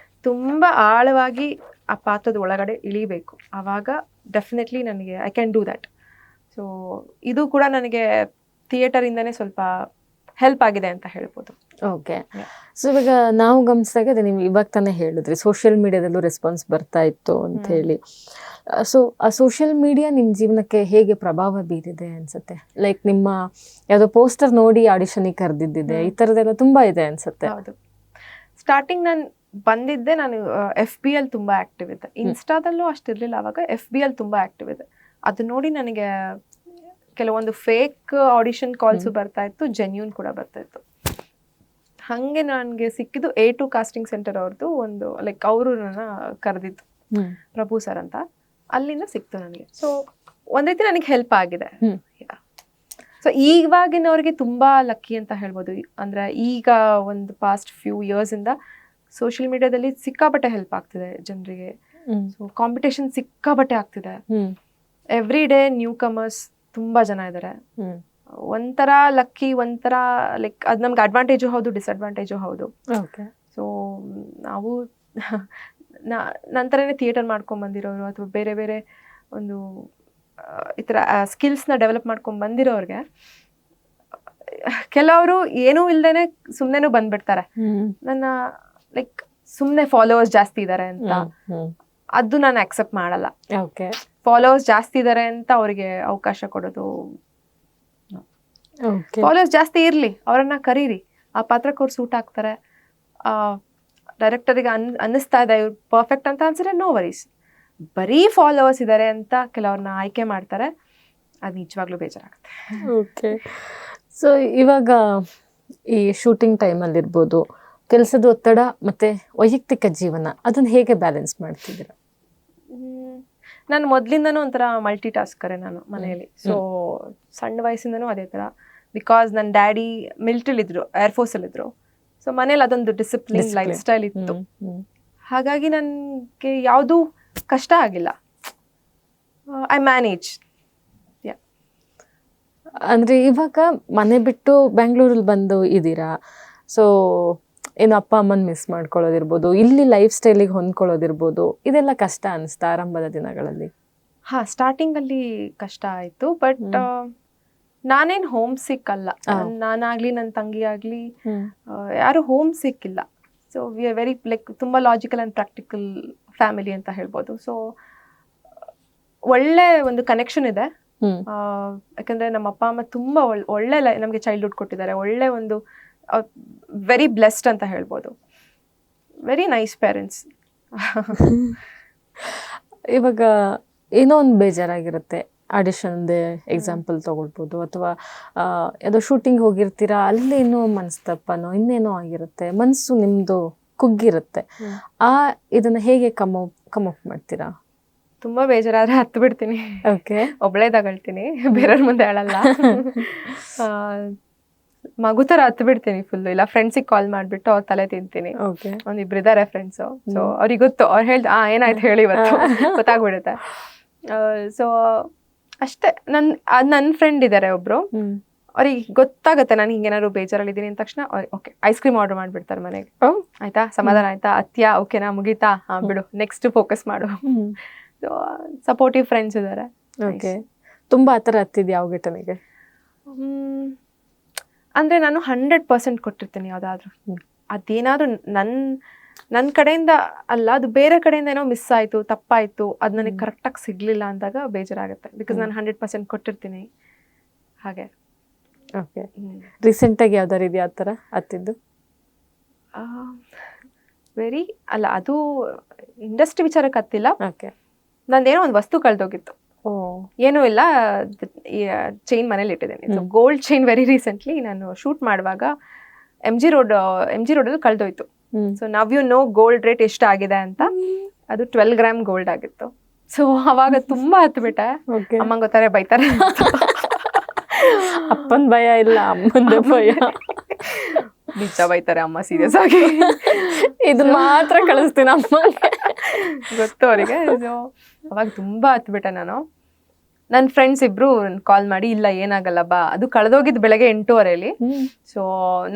ತುಂಬಾ ಆಳವಾಗಿ ಆ ಪಾತ್ರದ ಒಳಗಡೆ ಇಳಿಬೇಕು, ಆವಾಗ ಡೆಫಿನೆಟ್ಲಿ ನನಗೆ I can do that. So ಇದು ಕೂಡ ನನಗೆ ಥಿಯೇಟರ್ ಇಂದಾನೆ ಸ್ವಲ್ಪ ಹೆಲ್ಪ್ ಆಗಿದೆ ಅಂತ ಹೇಳ್ಬೋದು. ಓಕೆ, ಸೊ ಇವಾಗ ನಾವು ಗಮನಿಸಿದಾಗ ನೀವು ಇವಾಗ ತಾನೇ ಹೇಳಿದ್ರಿ ಸೋಷಿಯಲ್ ಮೀಡಿಯಾದಲ್ಲೂ ರೆಸ್ಪಾನ್ಸ್ ಬರ್ತಾ ಇತ್ತು ಅಂತ ಹೇಳಿ. ಸೊ ಆ ಸೋಷಿಯಲ್ ಮೀಡಿಯಾ ನಿಮ್ಮ ಜೀವನಕ್ಕೆ ಹೇಗೆ ಪ್ರಭಾವ ಬೀರಿದೆ ಅನ್ಸುತ್ತೆ? ಲೈಕ್ ನಿಮ್ಮ ಯಾವುದೋ ಪೋಸ್ಟರ್ ನೋಡಿ ಆಡಿಷನಿಗೆ ಕರೆದಿದ್ದಿದೆ, ಈ ಥರದ್ದೆಲ್ಲ ತುಂಬಾ ಇದೆ ಅನ್ಸುತ್ತೆ. ಹೌದು, ಸ್ಟಾರ್ಟಿಂಗ್ ನಾನು ಬಂದಿದ್ದೆ, ನಾನು FB ಅಲ್ಲಿ ತುಂಬಾ ಆಕ್ಟಿವ್ ಇದ್ದೆ. ಇನ್ಸ್ಟಾದಲ್ಲೂ ಅಷ್ಟಿರ್ಲಿಲ್ಲ ಅವಾಗ, FB ಅಲ್ಲಿ ತುಂಬಾ ಆಕ್ಟಿವ್ ಇದೆ. ಅದು ನೋಡಿ ನನಗೆ ಕೆಲವೊಂದು ಫೇಕ್ ಆಡಿಷನ್ ಕಾಲ್ಸು ಬರ್ತಾ ಇತ್ತು, ಜೆನ್ಯೂನ್ ಕೂಡ ಬರ್ತಾ ಇತ್ತು. ಹಂಗೆ ನನಗೆ ಸಿಕ್ಕಿದ್ದು A2 ಕಾಸ್ಟಿಂಗ್ ಸೆಂಟರ್ ಅವ್ರದ್ದು ಒಂದು, ಲೈಕ್ ಅವರು ನನ್ನ ಕರೆದಿತ್ತು, ಪ್ರಭು ಸರ್ ಅಂತ, ಅಲ್ಲಿಂದ ಸಿಕ್ತು ನನಗೆ. ಸೊ ಒಂದ್ ರೀತಿ ನನಗೆ ಹೆಲ್ಪ್ ಆಗಿದೆ. ಸೊ ಇವಾಗಿನವ್ರಿಗೆ ತುಂಬಾ ಲಕ್ಕಿ ಅಂತ ಹೇಳ್ಬೋದು. ಅಂದ್ರೆ ಈಗ ಒಂದು ಪಾಸ್ಟ್ ಫ್ಯೂ ಇಯರ್ಸ್ ಇಂದ ಸೋಷಿಯಲ್ ಮೀಡಿಯಾದಲ್ಲಿ ಸಿಕ್ಕಾಬಟ್ಟೆ ಹೆಲ್ಪ್ ಆಗ್ತಿದೆ ಜನರಿಗೆ. ಸೊ ಕಾಂಪಿಟೇಷನ್ ಸಿಕ್ಕಾಬಟ್ಟೆ ಆಗ್ತಿದೆ. ಎವ್ರಿ ಡೇ ನ್ಯೂ ಕಮರ್ಸ್ ತುಂಬಾ ಜನ ಇದ್ದಾರೆ. ಒಂಥರ ಲಕ್ಕಿ, ಒಂಥರ ಲೈಕ್ ಅದು ನಮ್ಗೆ ಅಡ್ವಾಂಟೇಜು ಹೌದು, ಡಿಸ್ಅಡ್ವಾಂಟೇಜು ಹೌದು. ಸೊ ನಾವು ನಂತರನೇ ಥಿಯೇಟರ್ ಮಾಡ್ಕೊಂಡ್ ಬಂದಿರೋರು ಅಥವಾ ಬೇರೆ ಬೇರೆ ಒಂದು ಈ ಥರ ಸ್ಕಿಲ್ಸ್ನ ಡೆವಲಪ್ ಮಾಡ್ಕೊಂಡ್ ಬಂದಿರೋರಿಗೆ ಕೆಲವರು ಏನೂ ಇಲ್ದೇನೆ ಸುಮ್ಮನೆನೂ ಬಂದ್ಬಿಡ್ತಾರೆ. ನನ್ನ ಲೈಕ್ ಸುಮ್ಮನೆ ಫಾಲೋವರ್ಸ್ ಜಾಸ್ತಿ ಇದ್ದಾರೆ ಅಂತ, ಅದು ನಾನು ಅಕ್ಸೆಪ್ಟ್ ಮಾಡಲ್ಲ. ಫಾಲೋವರ್ಸ್ ಜಾಸ್ತಿ ಇದ್ದಾರೆ ಅಂತ ಅವ್ರಿಗೆ ಅವಕಾಶ ಕೊಡೋದು. ಫಾಲೋವರ್ಸ್ ಜಾಸ್ತಿ ಇರ್ಲಿ, ಅವರನ್ನ ಕರೀರಿ, ಆ ಪಾತ್ರಕ್ಕೆ ಅವ್ರು ಸೂಟ್ ಆಗ್ತಾರೆ, ಡೈರೆಕ್ಟರಿಗೆ ಅನ್ನಿಸ್ತಾ ಇದೆ ಇವ್ರು ಪರ್ಫೆಕ್ಟ್ ಅಂತ ಅನ್ಸಿದ್ರೆ ನೋ ವರೀಸ್. ಬರೀ ಫಾಲೋವರ್ಸ್ ಇದ್ದಾರೆ ಅಂತ ಕೆಲವ್ರನ್ನ ಆಯ್ಕೆ ಮಾಡ್ತಾರೆ, ಅದು ನಿಜವಾಗ್ಲೂ ಬೇಜಾರಾಗುತ್ತೆ. ಓಕೆ, ಸೊ ಇವಾಗ ಈ ಶೂಟಿಂಗ್ ಟೈಮಲ್ಲಿ ಇರ್ಬೋದು, ಕೆಲಸದ ಒತ್ತಡ ಮತ್ತೆ ವೈಯಕ್ತಿಕ ಜೀವನ, ಅದನ್ನ ಹೇಗೆ ಬ್ಯಾಲೆನ್ಸ್ ಮಾಡ್ತಿದ್ದೀರಾ? ನಾನು ಮೊದಲಿಂದನೂ ಒಂಥರ ಮಲ್ಟಿ ಟಾಸ್ಕರೇ ನಾನು ಮನೆಯಲ್ಲಿ. ಸೊ ಸಣ್ಣ ವಯಸ್ಸಿಂದನೂ ಅದೇ ಥರ. ಬಿಕಾಸ್ ನನ್ನ ಡ್ಯಾಡಿ ಮಿಲಿಟರಿಲಿದ್ರು, ಏರ್ಫೋರ್ಸಲ್ಲಿದ್ದರು. ಸೊ ಮನೇಲಿ ಅದೊಂದು ಡಿಸಿಪ್ಲಿನ್ ಲೈಫ್ ಸ್ಟೈಲ್ ಇತ್ತು. ಹಾಗಾಗಿ ನನಗೆ ಯಾವುದೂ ಕಷ್ಟ ಆಗಿಲ್ಲ. I manage. ಅಂದ್ರೆ ಇವಾಗ ಮನೆ ಬಿಟ್ಟು ಬೆಂಗಳೂರಲ್ಲಿ ಬಂದು ಇದ್ದೀರಾ, ಸೊ ಏನು ಅಪ್ಪ ಅಮ್ಮನ ಮಿಸ್ ಮಾಡ್ಕೊಳ್ಳೋದಿರ್ಬೋದು, ಇಲ್ಲಿ ಲೈಫ್ ಸ್ಟೈಲಿಗೆ ಹೊಂದ್ಕೊಳ್ಳೋದಿರ್ಬೋದು, ಇದೆಲ್ಲ ಕಷ್ಟ ಅನಿಸ್ತಾ ಆರಂಭದ ದಿನಗಳಲ್ಲಿ? ಸ್ಟಾರ್ಟಿಂಗಲ್ಲಿ ಕಷ್ಟ ಆಯಿತು, ಬಟ್ ನಾನೇನು ಹೋಮ್ ಸಿಕ್ ಅಲ್ಲ. ನಾನಾಗಲಿ ನನ್ನ ತಂಗಿ ಆಗಲಿ ಯಾರು ಹೋಮ್ ಸಿಕ್ ಇಲ್ಲ. So we are very like ತುಂಬ ಲಾಜಿಕಲ್ ಆ್ಯಂಡ್ ಪ್ರಾಕ್ಟಿಕಲ್ ಫ್ಯಾಮಿಲಿ ಅಂತ ಹೇಳ್ಬೋದು. ಸೊ ಒಳ್ಳೆ ಒಂದು ಕನೆಕ್ಷನ್ ಇದೆ. ಯಾಕಂದರೆ ನಮ್ಮ ಅಪ್ಪ ಅಮ್ಮ ತುಂಬ ಒಳ್ಳೆ ನಮಗೆ ಚೈಲ್ಡ್ಹುಡ್ ಕೊಟ್ಟಿದ್ದಾರೆ. ಒಳ್ಳೆ ಒಂದು ವೆರಿ ಬ್ಲೆಸ್ಡ್ ಅಂತ ಹೇಳ್ಬೋದು. Very nice parents. ಇವಾಗ ಏನೋ ಒಂದು ಬೇಜಾರಾಗಿರುತ್ತೆ, ಆಡಿಷನ್ದೇ ಎಕ್ಸಾಂಪಲ್ ತಗೊಳ್ಬೋದು, ಅಥವಾ ಯಾವುದೋ ಶೂಟಿಂಗ್ ಹೋಗಿರ್ತೀರಾ, ಅಲ್ಲೇನೋ ಮನಸ್ತಪ್ಪನೋ ಇನ್ನೇನೋ ಆಗಿರುತ್ತೆ, ಮನಸ್ಸು ನಿಮ್ಮದು ಕುಗ್ಗಿರುತ್ತೆ. ಇದನ್ನು ಹೇಗೆ ಕಮಪ್ ಮಾಡ್ತೀರಾ? ತುಂಬ ಬೇಜಾರಾದರೆ ಹತ್ತು ಬಿಡ್ತೀನಿ. ಓಕೆ. ಒಬ್ಬಳೇ ತಗೊಳ್ತೀನಿ, ಬೇರೆಯವ್ರ ಮುಂದೆ ಹೇಳಲ್ಲ. ಮಗು ಥರ ಹತ್ತು ಬಿಡ್ತೀನಿ ಫುಲ್ಲು. ಇಲ್ಲ ಫ್ರೆಂಡ್ಸಿಗೆ ಕಾಲ್ ಮಾಡಿಬಿಟ್ಟು ಅವ್ರ ತಲೆ ತಿಂತೀನಿ. ಒಂದಿಬ್ರು ಇದ್ದಾರೆ ಫ್ರೆಂಡ್ಸು. ಸೊ ಅವ್ರಿಗೆ ಗೊತ್ತು, ಅವ್ರು ಹೇಳ್ದು ಏನಾಯ್ತು ಹೇಳಿ ಇವತ್ತು ಗೊತ್ತಾಗ್ಬಿಡುತ್ತೆ. ಸೊ ಅಷ್ಟೇ. ನನ್ನ ಫ್ರೆಂಡ್ ಇದ್ದಾರೆ ಒಬ್ರು, ಅವ್ರಿಗೆ ಗೊತ್ತಾಗುತ್ತೆ ನಾನು ಹಿಂಗೇನಾದ್ರು ಬೇಜಾರಲ್ಲಿದ್ದೀನಿ ಅಂದ ತಕ್ಷಣ ಓಕೆ ಐಸ್ ಕ್ರೀಮ್ ಆರ್ಡರ್ ಮಾಡಿಬಿಡ್ತಾರೆ ಮನೆಗೆ. ಆಯ್ತಾ, ಸಮಾಧಾನ ಆಯ್ತಾ, ಅತ್ಯಾ ಓಕೆನಾ, ಮುಗೀತಾ, ಬಿಡು ನೆಕ್ಸ್ಟ್ ಫೋಕಸ್ ಮಾಡು. ಸೊ ಸಪೋರ್ಟಿವ್ ಫ್ರೆಂಡ್ಸ್ ಇದ್ದಾರೆ. ಓಕೆ. ತುಂಬ ಆ ಥರ ಹತ್ತಿದ್ದು ಯಾವ ಘಟನೆಗೆ? ಅಂದರೆ ನಾನು 100% ಕೊಟ್ಟಿರ್ತೀನಿ ಯಾವುದಾದ್ರೂ. ಅದೇನಾದರೂ ನನ್ನ ಕಡೆಯಿಂದ ಅಲ್ಲ, ಅದು ಬೇರೆ ಕಡೆಯಿಂದ ಏನೋ ಮಿಸ್ ಆಯಿತು, ತಪ್ಪಾಯಿತು, ಅದು ನನಗೆ ಕರೆಕ್ಟಾಗಿ ಸಿಗಲಿಲ್ಲ ಅಂದಾಗ ಬೇಜಾರಾಗುತ್ತೆ. ಬಿಕಾಸ್ ನಾನು 100% ಕೊಟ್ಟಿರ್ತೀನಿ ಹಾಗೆ. ಓಕೆ. ರೀಸೆಂಟಾಗಿ ಯಾವ್ದಾರು ಇದೆಯಾ ಆ ಥರ ಹತ್ತಿದ್ದು? ವೆರಿ ಅಲ್ಲ, ಅದು ಇಂಡಸ್ಟ್ರಿ ವಿಚಾರಕ್ಕೆ ಹತ್ತಿಲ್ಲ. ಓಕೆ. ನಂದೇನೋ ಒಂದು ವಸ್ತು ಕಳೆದೋಗಿತ್ತು. ಏನೂ ಇಲ್ಲ, ಚೈನ್ ಮನೇಲಿ ಇಟ್ಟಿದ್ದೇನೆ. ಗೋಲ್ಡ್ ಚೈನ್ ವೆರಿ ರೀಸೆಂಟ್ಲಿ ನಾನು ಶೂಟ್ ಮಾಡುವಾಗ ಎಮ್ ಜಿ ರೋಡಲ್ಲಿ ಕಳೆದೋಯ್ತು. ಸೊ ನಾವ್ ಯು ನೋ ಗೋಲ್ಡ್ ರೇಟ್ ಎಷ್ಟು ಆಗಿದೆ ಅಂತ. ಅದು 12 ಗ್ರಾಮ್ ಗೋಲ್ಡ್ ಆಗಿತ್ತು. ಸೊ ಅವಾಗ ತುಂಬಾ ಹತ್ಬಿಟ್ಟೆ. ಅಮ್ಮಂಗೆ ಗೊತ್ತಾರೆ ಬೈತಾರೆ. ಅಪ್ಪನ ಭಯ ಇಲ್ಲ, ಅಮ್ಮನ ಭಯ. ನಿಜ ಬೈತಾರೆ ಅಮ್ಮ, ಸೀರಿಯಸ್ ಆಗಿ. ಇದು ಮಾತ್ರ ಕಳಿಸ್ತೀನಿ ಅಮ್ಮಗೆ, ಗೊತ್ತು ಅವರಿಗೆ. ಸೊ ಅವಾಗ ತುಂಬಾ ಹತ್ಬಿಟ್ಟೆ ನಾನು. ನನ್ನ ಫ್ರೆಂಡ್ಸ್ ಇಬ್ರು ಕಾಲ್ ಮಾಡಿ, ಇಲ್ಲ ಏನಾಗಲ್ಲ ಬಾ, ಅದು ಕಳೆದೋಗಿದ್ದು ಬೆಳಗ್ಗೆ 8:30. ಸೊ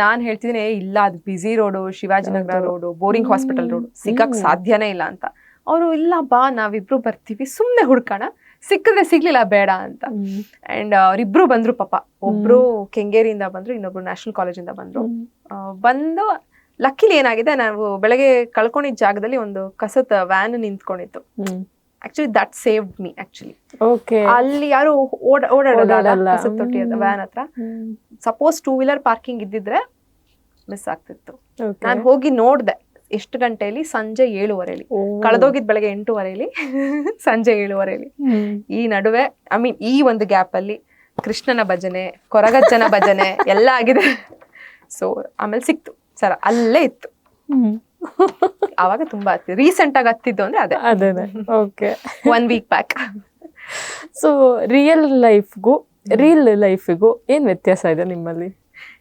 ನಾನು ಹೇಳ್ತಿದ್ದೀನಿ, ಇಲ್ಲ ಅದು busy road, Shivajinagar road, Bowring hospital road, ಸಿಗಕ್ ಸಾಧ್ಯನೇ ಇಲ್ಲ ಅಂತ. ಅವರು ಇಲ್ಲ ಬಾ ನಾವಿಬ್ರು ಬರ್ತೀವಿ, ಸುಮ್ಮನೆ ಹುಡ್ಕೋಣ, ಸಿಕ್ಕಿದ್ರೆ ಸಿಗ್ಲಿಲ್ಲ ಬೇಡ ಅಂತ. ಅಂಡ್ ಅವರಿಬ್ರು ಬಂದ್ರು ಪಾಪ. ಒಬ್ರು ಕೆಂಗೇರಿಯಿಂದ ಬಂದ್ರು, ಇನ್ನೊಬ್ರು ನ್ಯಾಷನಲ್ ಕಾಲೇಜಿಂದ ಬಂದ್ರು. ಬಂದು ಲಕ್ಕಿಲಿ ಏನಾಗಿದೆ, ನಾವು ಬೆಳಗ್ಗೆ ಕಳ್ಕೊಂಡಿದ್ದ ಜಾಗದಲ್ಲಿ ಒಂದು ಕಸದ ವ್ಯಾನ್ ನಿಂತ್ಕೊಂಡಿತ್ತು. Actually that saved me actually. ಅಲ್ಲಿ ಯಾರು ಓಡಾಡೋದಲ್ಲ ಕಸದ ತೊಟ್ಟಿ ವ್ಯಾನ್ ಹತ್ರ. ಸಪೋಸ್ 2 ವೀಲರ್ ಪಾರ್ಕಿಂಗ್ ಇದ್ದಿದ್ರೆ ಮಿಸ್ ಆಗ್ತಿತ್ತು. ನಾನು ಹೋಗಿ ನೋಡ್ದೆ ಎಷ್ಟು ಗಂಟೆಯಲ್ಲಿ, ಸಂಜೆ 7:30. ಕಳೆದೋಗಿದ್ ಬೆಳಗ್ಗೆ 8:30, ಸಂಜೆ 7:30. ಈ ನಡುವೆ ಈ ಒಂದು ಗ್ಯಾಪ್ ಅಲ್ಲಿ ಕೃಷ್ಣನ ಭಜನೆ, ಕೊರಗಜ್ಜನ ಭಜನೆ ಎಲ್ಲ ಆಗಿದೆ. ಸೊ ಆಮೇಲೆ ಸಿಕ್ತು ಸರ, ಅಲ್ಲೇ ಇತ್ತು. ಅವಾಗ ತುಂಬಾ ರೀಸೆಂಟ್ ಆಗಿ ಹತ್ತಿದ್ದು ಅಂದ್ರೆ ಅದೇ. Okay. 1 week back. So real ಲೈಫಿಗೂ ಏನ್ ವ್ಯತ್ಯಾಸ ಇದೆ ನಿಮ್ಮಲ್ಲಿ?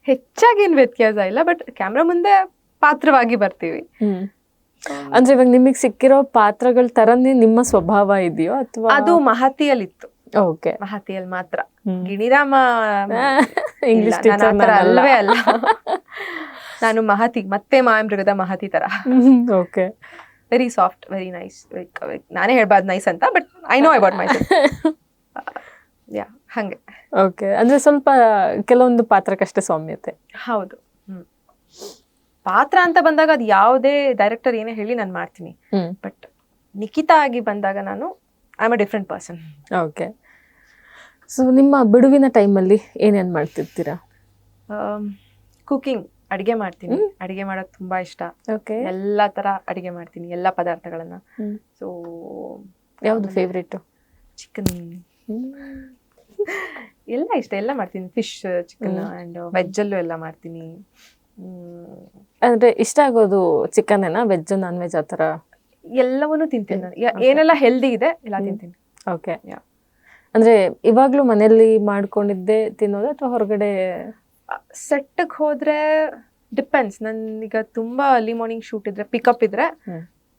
ಹೆಚ್ಚಾಗಿ ಏನ್ ವ್ಯತ್ಯಾಸ ಇಲ್ಲ, ಬಟ್ ಕ್ಯಾಮ್ರಾ ಮುಂದೆ ಪಾತ್ರವಾಗಿ ಬರ್ತೀವಿ. ಅಂದ್ರೆ ಇವಾಗ ನಿಮಗ್ ಸಿಕ್ಕಿರೋ ಪಾತ್ರಗಳ ತರನೇ ನಿಮ್ಮ ಸ್ವಭಾವ ಇದೆಯೋ ಅಥವಾ? ಅದು ಮಹತಿಯಲ್ಲಿತ್ತು. ಓಕೆ. ಮಹತಿಯಲ್ಲಿ ಮಾತ್ರ. ಗಿಣಿರಾಮ ಇಂಗ್ಲಿಷ್ ಟೀಚರ್ ಅಲ್ವೇ ಅಲ್ಲ. ನಾನು ಮಹತಿ, ಮತ್ತೆ ಮಾಯಮೃಗದ ಮಹತಿ ತರ. Okay. Very soft, very nice. ನಾನೇ ಹೇಳ್ಬಾರ್ದು ನೈಸ್ ಅಂತ, but I know about myself. Yeah ಹಂಗೆ. ಓಕೆ. ಅಂದ್ರೆ ಸ್ವಲ್ಪ ಕೆಲವೊಂದು ಪಾತ್ರಕ್ಕಷ್ಟೇ ಸೌಮ್ಯತೆ. ಹೌದು. ಪಾತ್ರ ಅಂತ ಬಂದಾಗ ಅದು ಯಾವುದೇ ಡೈರೆಕ್ಟರ್ ಏನೇ ಹೇಳಿ ನಾನು ಮಾಡ್ತೀನಿ. ಬಟ್ ನಿಖಿತಾ ಆಗಿ ಬಂದಾಗ ನಾನು I am a different person. Okay. So ನಿಮ್ಮ ಬಿಡುವಿನ ಟೈಮಲ್ಲಿ ಏನೇನು ಮಾಡ್ತಿರ್ತೀರಾ? ಕುಕಿಂಗ್, ಅಡಿಗೆ ಮಾಡ್ತೀನಿ. ಅಡಿಗೆ ಮಾಡೋದು ತುಂಬಾ ಇಷ್ಟ. ಓಕೆ. ಎಲ್ಲ ತರ ಅಡಿಗೆ ಮಾಡ್ತೀನಿ, ಎಲ್ಲ ಪದಾರ್ಥಗಳನ್ನ. ಸೊ ಯಾವ್ದು ಫೇವ್ರೇಟ್? ಚಿಕನ್ ಎಲ್ಲ ಇಷ್ಟ, ಎಲ್ಲ ಮಾಡ್ತೀನಿ. ಫಿಶ್, ಚಿಕನ್ ಅಂಡ್ ವೆಜ್ ಅಲ್ಲೂ ಎಲ್ಲ ಮಾಡ್ತೀನಿ. ಅಂದ್ರೆ ಇಷ್ಟ ಆಗೋದು ಚಿಕನ್ ಏನಾ, ವೆಜ್ ನಾನ್ ವೆಜ್ ಆತರ? ಎಲ್ಲವನ್ನೂ ತಿಂತೀನಿ ನಾನು. ಏನೆಲ್ಲ ಹೆಲ್ದಿ ಇದೆ ಎಲ್ಲ ತಿಂತೀನಿ. ಓಕೆ. ಅಂದ್ರೆ ಇವಾಗ್ಲೂ ಮನೆಯಲ್ಲಿ ಮಾಡ್ಕೊಂಡಿದ್ದೆ ತಿನ್ನೋದು ಅಥವಾ ಹೊರಗಡೆ? ಸೆಟ್ಗೆ ಹೋದ್ರೆ ಡಿಪೆಂಡ್ಸ್. ನನ್ಗೀಗ ತುಂಬಾ ಅರ್ಲಿ ಮಾರ್ನಿಂಗ್ ಶೂಟ್ ಇದ್ರೆ, ಪಿಕಪ್ ಇದ್ರೆ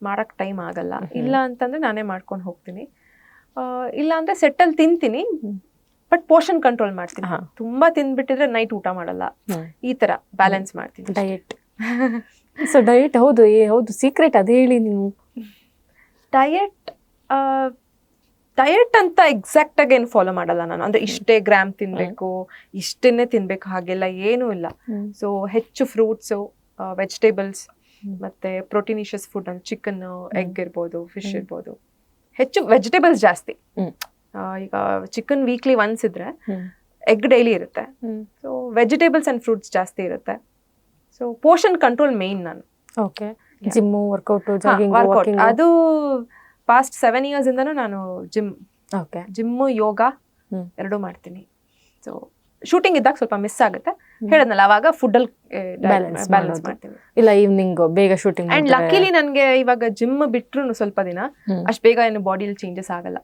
ಮಾಡಕ್ ಟೈಮ್ ಆಗಲ್ಲ. ಇಲ್ಲ ಅಂತಂದ್ರೆ ನಾನೇ ಮಾಡ್ಕೊಂಡು ಹೋಗ್ತೀನಿ. ಇಲ್ಲ ಅಂದ್ರೆ ಸೆಟ್ಟಲ್ಲಿ ತಿಂತೀನಿ, ಬಟ್ ಪೋರ್ಷನ್ ಕಂಟ್ರೋಲ್ ಮಾಡ್ತೀನಿ. ತುಂಬಾ ತಿಂದ್ಬಿಟ್ಟಿದ್ರೆ ನೈಟ್ ಊಟ ಮಾಡಲ್ಲ. ಈ ತರ ಬ್ಯಾಲೆನ್ಸ್ ಮಾಡ್ತೀನಿ. ಡಯಟ್. ಸೊ ಡಯಟ್ ಹೌದು ಸೀಕ್ರೆಟ್ ಅದೇ ಹೇಳಿ ನೀವು. ಡಯಟ್ ಅಂತ ಎಕ್ಸಾಕ್ಟ್ ಆಗಿ ಏನು ಫಾಲೋ ಮಾಡಲ್ಲ ನಾನು. ಅಂದ್ರೆ ಇಷ್ಟೇ ಗ್ರಾಮ್ ತಿನ್ಬೇಕು, ಇಷ್ಟನ್ನೇ ತಿನ್ಬೇಕು ಹಾಗೆಲ್ಲ ಏನೂ ಇಲ್ಲ. ಸೊ ಹೆಚ್ಚು ಫ್ರೂಟ್ಸು, ವೆಜಿಟೇಬಲ್ಸ್, ಮತ್ತೆ ಪ್ರೋಟೀನಿಷಿಯಸ್ ಫುಡ್ ಅಂದ್ರೆ ಚಿಕನ್, ಎಗ್ ಇರ್ಬೋದು, ಫಿಶ್ ಇರ್ಬೋದು. ಹೆಚ್ಚು ವೆಜಿಟೇಬಲ್ಸ್ ಜಾಸ್ತಿ. ಈಗ ಚಿಕನ್ ವೀಕ್ಲಿ ಒನ್ಸ್ ಇದ್ರೆ ಎಗ್ ಡೈಲಿ ಇರುತ್ತೆ. ಸೊ ವೆಜಿಟೇಬಲ್ಸ್ ಅಂಡ್ ಫ್ರೂಟ್ಸ್ ಜಾಸ್ತಿ ಇರುತ್ತೆ. ಸೊ ಪೋರ್ಷನ್ ಕಂಟ್ರೋಲ್ ಮೇನ್ ನಾನು. ಓಕೆ. ಜಿಮ್ಮು, ವರ್ಕೌಟ್, ಅದು ಪಾಸ್ಟ್ 7 years ಇಂದನೂ ನಾನು ಜಿಮ್ಮು, ಯೋಗ ಎರಡೂ ಮಾಡ್ತೀನಿ. ಸೊ ಶೂಟಿಂಗ್ ಇದ್ದಾಗ ಸ್ವಲ್ಪ ಮಿಸ್ ಆಗುತ್ತೆ, ಹೇಳದ್ನಲ್ಲ, ಅವಾಗ ಫುಡ್ ಅಲ್ಲಿ ಬ್ಯಾಲೆನ್ಸ್ ಮಾಡ್ತೀನಿ. ಇಲ್ಲ ಈವ್ನಿಂಗ್ ಬೇಗ ಶೂಟಿಂಗ್. ಅಂಡ್ ಲಕ್ಕಿಲಿ ನನ್ಗೆ ಇವಾಗ ಜಿಮ್ ಬಿಟ್ರು ಸ್ವಲ್ಪ ದಿನ ಅಷ್ಟು ಬೇಗ ಏನು ಬಾಡಿಯಲ್ಲಿ ಚೇಂಜಸ್ ಆಗಲ್ಲ.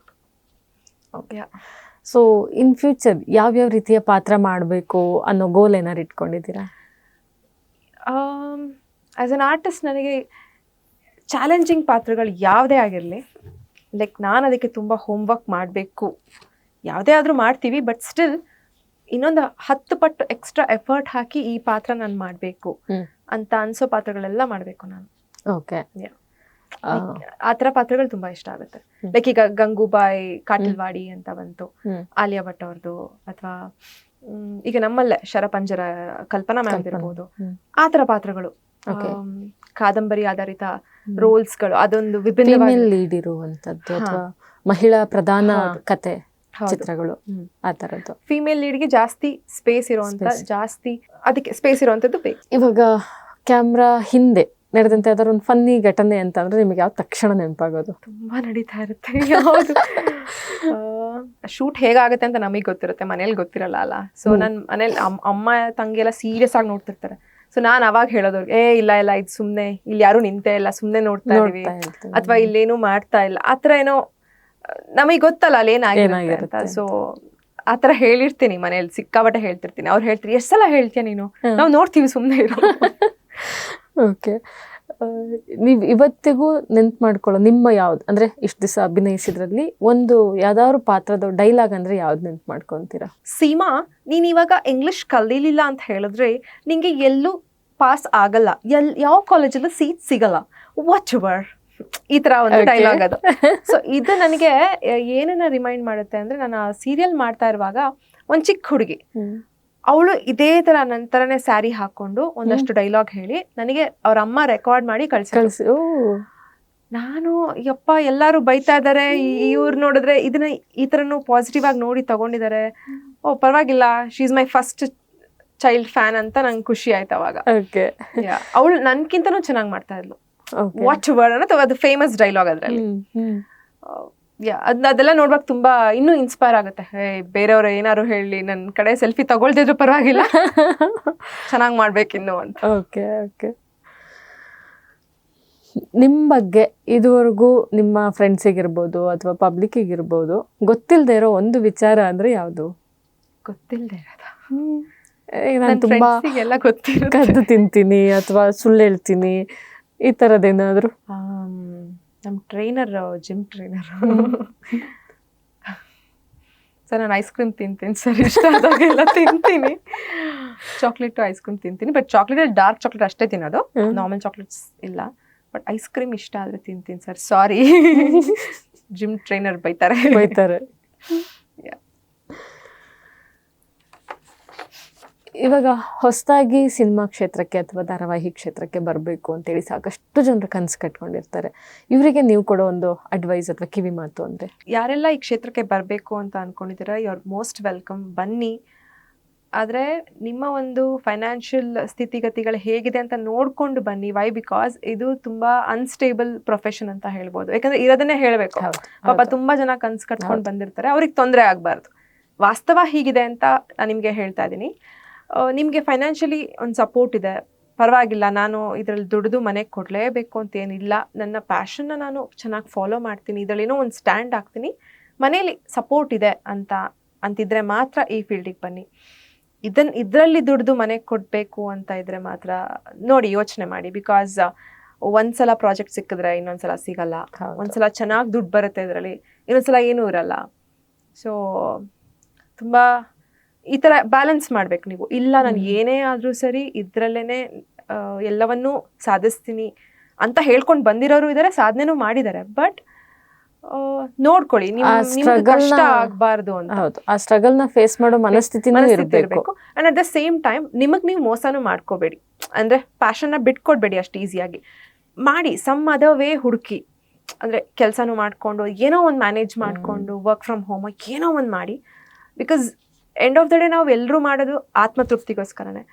ಸೊ ಇನ್ ಫ್ಯೂಚರ್ ಯಾವ್ಯಾವ ರೀತಿಯ ಪಾತ್ರ ಮಾಡಬೇಕು ಅನ್ನೋ ಗೋಲ್ ಏನಾರು ಇಟ್ಕೊಂಡಿದ್ದೀರಾ? ಆಸ್ ಅನ್ ಆರ್ಟಿಸ್ಟ್ ನನಗೆ ಚಾಲೆಂಜಿಂಗ್ ಪಾತ್ರಗಳು ಯಾವುದೇ ಆಗಿರಲಿ, ಲೈಕ್ ನಾನು ಅದಕ್ಕೆ ತುಂಬ ಹೋಮ್ವರ್ಕ್ ಮಾಡಬೇಕು. ಯಾವುದೇ ಆದರೂ ಮಾಡ್ತೀವಿ, ಬಟ್ ಸ್ಟಿಲ್ ಇನ್ನೊಂದು 10 ಪಟ್ಟು ಎಕ್ಸ್ಟ್ರಾ ಎಫರ್ಟ್ ಹಾಕಿ ಈ ಪಾತ್ರ ನಾನು ಮಾಡಬೇಕು ಅಂತ ಅನ್ಸೋ ಪಾತ್ರಗಳೆಲ್ಲ ಮಾಡಬೇಕು ನಾನು. ಓಕೆ. ಆ ಥರ ಪಾತ್ರಗಳು ತುಂಬಾ ಇಷ್ಟ ಆಗುತ್ತೆ. ಲೈಕ್ ಈಗ ಗಂಗೂಬಾಯಿ ಕಾಟಲ್ವಾಡಿ ಅಂತ ಬಂತು, ಆಲಿಯಾ ಭಟ್ ಅವ್ರದ್ದು, ಅಥವಾ ಈಗ ನಮ್ಮಲ್ಲೇ ಶರಪಂಜರ ಕಲ್ಪನಾ ಮ್ಯಾಮ್ ಇರ್ಬೋದು. ಆ ಥರ ಪಾತ್ರಗಳು, ಕಾದಂಬರಿ ಆಧಾರಿತ ರೋಲ್ಸ್ಗಳು, ಅದೊಂದು ವಿಭಿನ್ನ ಲೀಡ್ ಇರುವಂತದ್ದು ಅಥವಾ ಮಹಿಳಾ ಪ್ರಧಾನ ಕತೆ ಚಿತ್ರಗಳು, ಆ ತರದ್ದು. ಫಿಮೇಲ್ ಲೀಡ್ಗೆ ಜಾಸ್ತಿ ಸ್ಪೇಸ್ ಇರುವಂತ, ಜಾಸ್ತಿ ಅದಕ್ಕೆ ಸ್ಪೇಸ್ ಇರುವಂತದ್ದು ಬೇಕು. ಇವಾಗ ಕ್ಯಾಮ್ರಾ ಹಿಂದೆ ನಡೆದಂತೆ ಯಾವ್ದಾದ್ರು ಒಂದು ಫನ್ನಿ ಘಟನೆ ಅಂತ ಅಂದ್ರೆ ನಿಮಗೆ ಯಾವ ತಕ್ಷಣ ನೆನಪಾಗೋದು? ತುಂಬಾ ನಡೀತಾ ಇರುತ್ತೆ. ಯಾವುದು ಶೂಟ್ ಹೇಗಾಗುತ್ತೆ ಅಂತ ನಮಗೆ ಗೊತ್ತಿರುತ್ತೆ, ಮನೇಲಿ ಗೊತ್ತಿರಲ್ಲ ಅಲ್ಲ. ಸೊ ನನ್ ಮನೇಲಿ ಅಮ್ಮ ತಂಗಿ ಎಲ್ಲ ಸೀರಿಯಸ್ ಆಗಿ ನೋಡ್ತಿರ್ತಾರೆ. ಸೊ ನಾನ್ ಅವಾಗ ಹೇಳೋದವ್ರಿಗೆ, ಇಲ್ಲ ಇದು ಸುಮ್ನೆ, ಇಲ್ಲಿ ಯಾರು ನಿಂತೆ ಇಲ್ಲ, ಸುಮ್ನೆ ನೋಡ್ತಾ ಇದೀವಿ, ಅಥವಾ ಇಲ್ಲೇನು ಮಾಡ್ತಾ ಇಲ್ಲ, ಆತರ ಏನೋ ನಮಗ್ ಗೊತ್ತಲ್ಲ ಅಲ್ಲಿ ಏನಾಗಿರುತ್ತೆ ಅಂತ. ಸೊ ಆತರ ಹೇಳಿರ್ತೀನಿ ಮನೇಲಿ, ಸಿಕ್ಕಾಬಟ್ಟೆ ಹೇಳ್ತಿರ್ತೀನಿ. ಅವ್ರು ಹೇಳ್ತೀರಿ, ಎಷ್ಟ್ ಸಲ ಹೇಳ್ತೀಯ ನೀನು, ನಾವು ನೋಡ್ತೀವಿ, ಸುಮ್ನೆ ಇರೋ. ಓಕೆ. ನೀವ್ ಇವತ್ತಿಗೂ ನೆನ್ಪು ಮಾಡ್ಕೊಳ್ಳೋ ನಿಮ್ಮ ಯಾವ್ದು ಅಂದ್ರೆ ಇಷ್ಟು ದಿವಸ ಅಭಿನಯಿಸಿದ್ರಲ್ಲಿ ಒಂದು ಯಾವ್ದಾದ್ರು ಪಾತ್ರದ ಡೈಲಾಗ್ ಅಂದ್ರೆ ಯಾವ್ದು ನೆನ್ಪು ಮಾಡ್ಕೊಂತೀರಾ? ಸೀಮಾ, ನೀನ್ ಇವಾಗ ಇಂಗ್ಲಿಷ್ ಕಲೀಲಿಲ್ಲ ಅಂತ ಹೇಳಿದ್ರೆ ನಿಂಗೆ ಎಲ್ಲೂ ಪಾಸ್ ಆಗಲ್ಲ, ಯಾವ ಕಾಲೇಜಲ್ಲೂ ಸೀಟ್ ಸಿಗಲ್ಲ, ವಾಚ್ ಅವರ್, ಈ ತರ ಒಂದು ಡೈಲಾಗ್ ಅದು. ಸೊ ಇದು ನನಗೆ ಏನನ್ನ ರಿಮೈಂಡ್ ಮಾಡುತ್ತೆ ಅಂದ್ರೆ, ನಾನು ಸೀರಿಯಲ್ ಮಾಡ್ತಾ ಇರುವಾಗ ಒಂದ್ ಚಿಕ್ಕ ಹುಡುಗಿ, ಅವಳು ಇದೇ ತರ ನನ್ನ ತರನೇ ಸ್ಯಾರಿ ಹಾಕೊಂಡು ಒಂದಷ್ಟು ಡೈಲಾಗ್ ಹೇಳಿ ನನಗೆ ಅವ್ರ ಅಮ್ಮ ರೆಕಾರ್ಡ್ ಮಾಡಿ ಕಳ್ಸಿ. ನಾನು ಯಪ್ಪ, ಎಲ್ಲಾರು ಬೈತಾ ಇದಾರೆ, ಇವ್ರು ನೋಡಿದ್ರೆ ಇದನ್ನ ಈ ತರನು ಪಾಸಿಟಿವ್ ಆಗಿ ನೋಡಿ ತಗೊಂಡಿದ್ದಾರೆ, ಓ ಪರವಾಗಿಲ್ಲ, she is my first child fan ಅಂತ ನಂಗೆ ಖುಷಿ ಆಯ್ತು ಅವಾಗ. ಅವಳು ನನ್ಕಿಂತನೂ ಚೆನ್ನಾಗಿ ಮಾಡ್ತಾ ಇದ್ಲು. ವಾಚ್ ವರ್ಡ್ ಅನ್ನೋ ಅದು ಫೇಮಸ್ ಡೈಲಾಗ್ ಅದ್ರಲ್ಲಿ. ಅದೆಲ್ಲ ನೋಡ್ಬೇಕು, ತುಂಬಾ ಇನ್ನೂ ಇನ್ಸ್ಪೈರ್ ಆಗುತ್ತೆ. ಬೇರೆಯವ್ರು ಏನಾರು ಹೇಳಿ ನನ್ನ ಕಡೆ ಸೆಲ್ಫಿ ತಗೊಳ್ತಿದ್ರು ಪರವಾಗಿಲ್ಲ, ಚೆನ್ನಾಗಿ ಮಾಡ್ಬೇಕಿನ್ನು ಅಂತ. Okay okay. ನಿಮ್ಮ ಬಗ್ಗೆ ಇದುವರೆಗೂ ನಿಮ್ಮ ಫ್ರೆಂಡ್ಸಿಗಿರ್ಬೋದು ಅಥವಾ ಪಬ್ಲಿಕ್ಕಿಗಿರ್ಬೋದು ಗೊತ್ತಿಲ್ಲದೆ ಇರೋ ಒಂದು ವಿಚಾರ ಅಂದ್ರೆ ಯಾವುದು? ಗೊತ್ತಿಲ್ಲದೆ ಇರೋದ, ನಾನು ತುಂಬಾ ಕದ್ದು ತಿಂತೀನಿ ಅಥವಾ ಸುಳ್ಳು ಹೇಳ್ತೀನಿ, ಈ ಥರದ್ದೇನಾದ್ರು? ನಮ್ಮ ಟ್ರೈನರ್, ಜಿಮ್ ಟ್ರೈನರ್ ಸರ್, ನಾನು ಐಸ್ ಕ್ರೀಮ್ ತಿಂತೀನಿ ಸರ್, ಇಷ್ಟ ಆದಾಗೆಲ್ಲ ತಿಂತೀನಿ. ಚಾಕ್ಲೇಟ್ ಐಸ್ ಕ್ರೀಮ್ ತಿಂತೀನಿ, ಬಟ್ ಚಾಕ್ಲೇಟ್ ಡಾರ್ಕ್ ಚಾಕ್ಲೇಟ್ ಅಷ್ಟೇ ತಿನ್ನೋದು, ನಾರ್ಮಲ್ ಚಾಕ್ಲೇಟ್ಸ್ ಇಲ್ಲ. ಬಟ್ ಐಸ್ ಕ್ರೀಮ್ ಇಷ್ಟ ಆದ್ರೆ ತಿಂತೀನಿ ಸರ್, ಸಾರಿ. ಜಿಮ್ ಟ್ರೈನರ್ ಬೈತಾರೆ. ಇವಾಗ ಹೊಸದಾಗಿ ಸಿನಿಮಾ ಕ್ಷೇತ್ರಕ್ಕೆ ಅಥವಾ ಧಾರಾವಾಹಿ ಕ್ಷೇತ್ರಕ್ಕೆ ಬರಬೇಕು ಅಂತೇಳಿ ಸಾಕಷ್ಟು ಜನರು ಕನಸು ಕಟ್ಕೊಂಡಿರ್ತಾರೆ. ಇವರಿಗೆ ನೀವು ಕೊಡೋ ಒಂದು ಅಡ್ವೈಸ್ ಅಥವಾ ಕಿವಿ ಮಾತು ಅಂದ್ರೆ? ಯಾರೆಲ್ಲ ಈ ಕ್ಷೇತ್ರಕ್ಕೆ ಬರಬೇಕು ಅಂತ ಅನ್ಕೊಂಡಿದ್ದೀರಾ, ಯು ಆರ್ ಮೋಸ್ಟ್ ವೆಲ್ಕಮ್, ಬನ್ನಿ. ಆದರೆ ನಿಮ್ಮ ಒಂದು ಫೈನಾನ್ಷಿಯಲ್ ಸ್ಥಿತಿಗತಿಗಳು ಹೇಗಿದೆ ಅಂತ ನೋಡ್ಕೊಂಡು ಬನ್ನಿ. ವೈ? ಬಿಕಾಸ್ ಇದು ತುಂಬಾ ಅನ್ಸ್ಟೇಬಲ್ ಪ್ರೊಫೆಷನ್ ಅಂತ ಹೇಳ್ಬೋದು. ಯಾಕಂದ್ರೆ ಇರೋದನ್ನೇ ಹೇಳಬೇಕು. ಪಾಪ ತುಂಬಾ ಜನ ಕನಸು ಕಟ್ಕೊಂಡು ಬಂದಿರ್ತಾರೆ, ಅವ್ರಿಗೆ ತೊಂದರೆ ಆಗಬಾರ್ದು. ವಾಸ್ತವ ಹೀಗಿದೆ ಅಂತ ನಾನು ನಿಮಗೆ ಹೇಳ್ತಾ ಇದ್ದೀನಿ. ನಿಮಗೆ ಫೈನಾನ್ಷಿಯಲಿ ಒಂದು ಸಪೋರ್ಟ್ ಇದೆ, ಪರವಾಗಿಲ್ಲ, ನಾನು ಇದರಲ್ಲಿ ದುಡಿದು ಮನೆಗೆ ಕೊಡಲೇಬೇಕು ಅಂತ ಏನಿಲ್ಲ, ನನ್ನ ಪ್ಯಾಷನ್ನ ನಾನು ಚೆನ್ನಾಗಿ ಫಾಲೋ ಮಾಡ್ತೀನಿ, ಇದರಲ್ಲೇನೋ ಒಂದು ಸ್ಟ್ಯಾಂಡ್ ಆಗ್ತೀನಿ, ಮನೇಲಿ ಸಪೋರ್ಟ್ ಇದೆ ಅಂತಿದ್ರೆ ಮಾತ್ರ ಈ ಫೀಲ್ಡಿಗೆ ಬನ್ನಿ. ಇದರಲ್ಲಿ ದುಡಿದು ಮನೆಗೆ ಕೊಡಬೇಕು ಅಂತ ಇದ್ರೆ ಮಾತ್ರ ನೋಡಿ, ಯೋಚನೆ ಮಾಡಿ. ಬಿಕಾಸ್ ಒಂದ್ಸಲ ಪ್ರಾಜೆಕ್ಟ್ ಸಿಕ್ಕಿದ್ರೆ ಇನ್ನೊಂದ್ಸಲ ಸಿಗಲ್ಲ, ಒಂದ್ಸಲ ಚೆನ್ನಾಗಿ ದುಡ್ಡು ಬರುತ್ತೆ ಇದರಲ್ಲಿ, ಇನ್ನೊಂದ್ಸಲ ಏನೂ ಇರಲ್ಲ. ಸೊ ತುಂಬಾ ಈ ತರ ಬ್ಯಾಲೆನ್ಸ್ ಮಾಡ್ಬೇಕು ನೀವು. ಇಲ್ಲ ನಾನು ಏನೇ ಆದ್ರೂ ಸರಿ ಇದ್ರಲ್ಲೇನೆ ಎಲ್ಲವನ್ನೂ ಸಾಧಿಸ್ತೀನಿ ಅಂತ ಹೇಳ್ಕೊಂಡು ಬಂದಿರೋರು ಇದಾರೆ, ಸಾಧನೆನೂ ಮಾಡಿದ್ದಾರೆ. ಬಟ್ ನೋಡ್ಕೊಳ್ಳಿ ನಿಮ್ಗೆ ಕಷ್ಟ ಆಗ್ಬಾರ್ದು ಅಂತ. ಆ ಸ್ಟ್ರಗಲ್ ನ ಫೇಸ್ ಮಾಡೋ ಮನಸ್ಥಿತಿನೂ ಇರಬೇಕು. And at the same time ನಿಮಗ್ ನೀವು ಮೋಸನೂ ಮಾಡ್ಕೋಬೇಡಿ. ಅಂದ್ರೆ ಪ್ಯಾಷನ್ ನ ಬಿಟ್ಕೊಡ್ಬೇಡಿ ಅಷ್ಟು ಈಸಿಯಾಗಿ. ಮಾಡಿ ಸಮ್ ಅದರ್ ವೇ ಹುಡುಕಿ. ಅಂದ್ರೆ ಕೆಲಸನೂ ಮಾಡ್ಕೊಂಡು ಏನೋ ಒಂದು ಮ್ಯಾನೇಜ್ ಮಾಡ್ಕೊಂಡು ವರ್ಕ್ ಫ್ರಮ್ ಹೋಮ್ ಏನೋ ಒಂದು ಮಾಡಿ. Because end of the day ನಾವು ಎಲ್ಲರೂ ಮಾಡೋದು ಆತ್ಮತೃಪ್ತಿಗೋಸ್ಕರನೇ.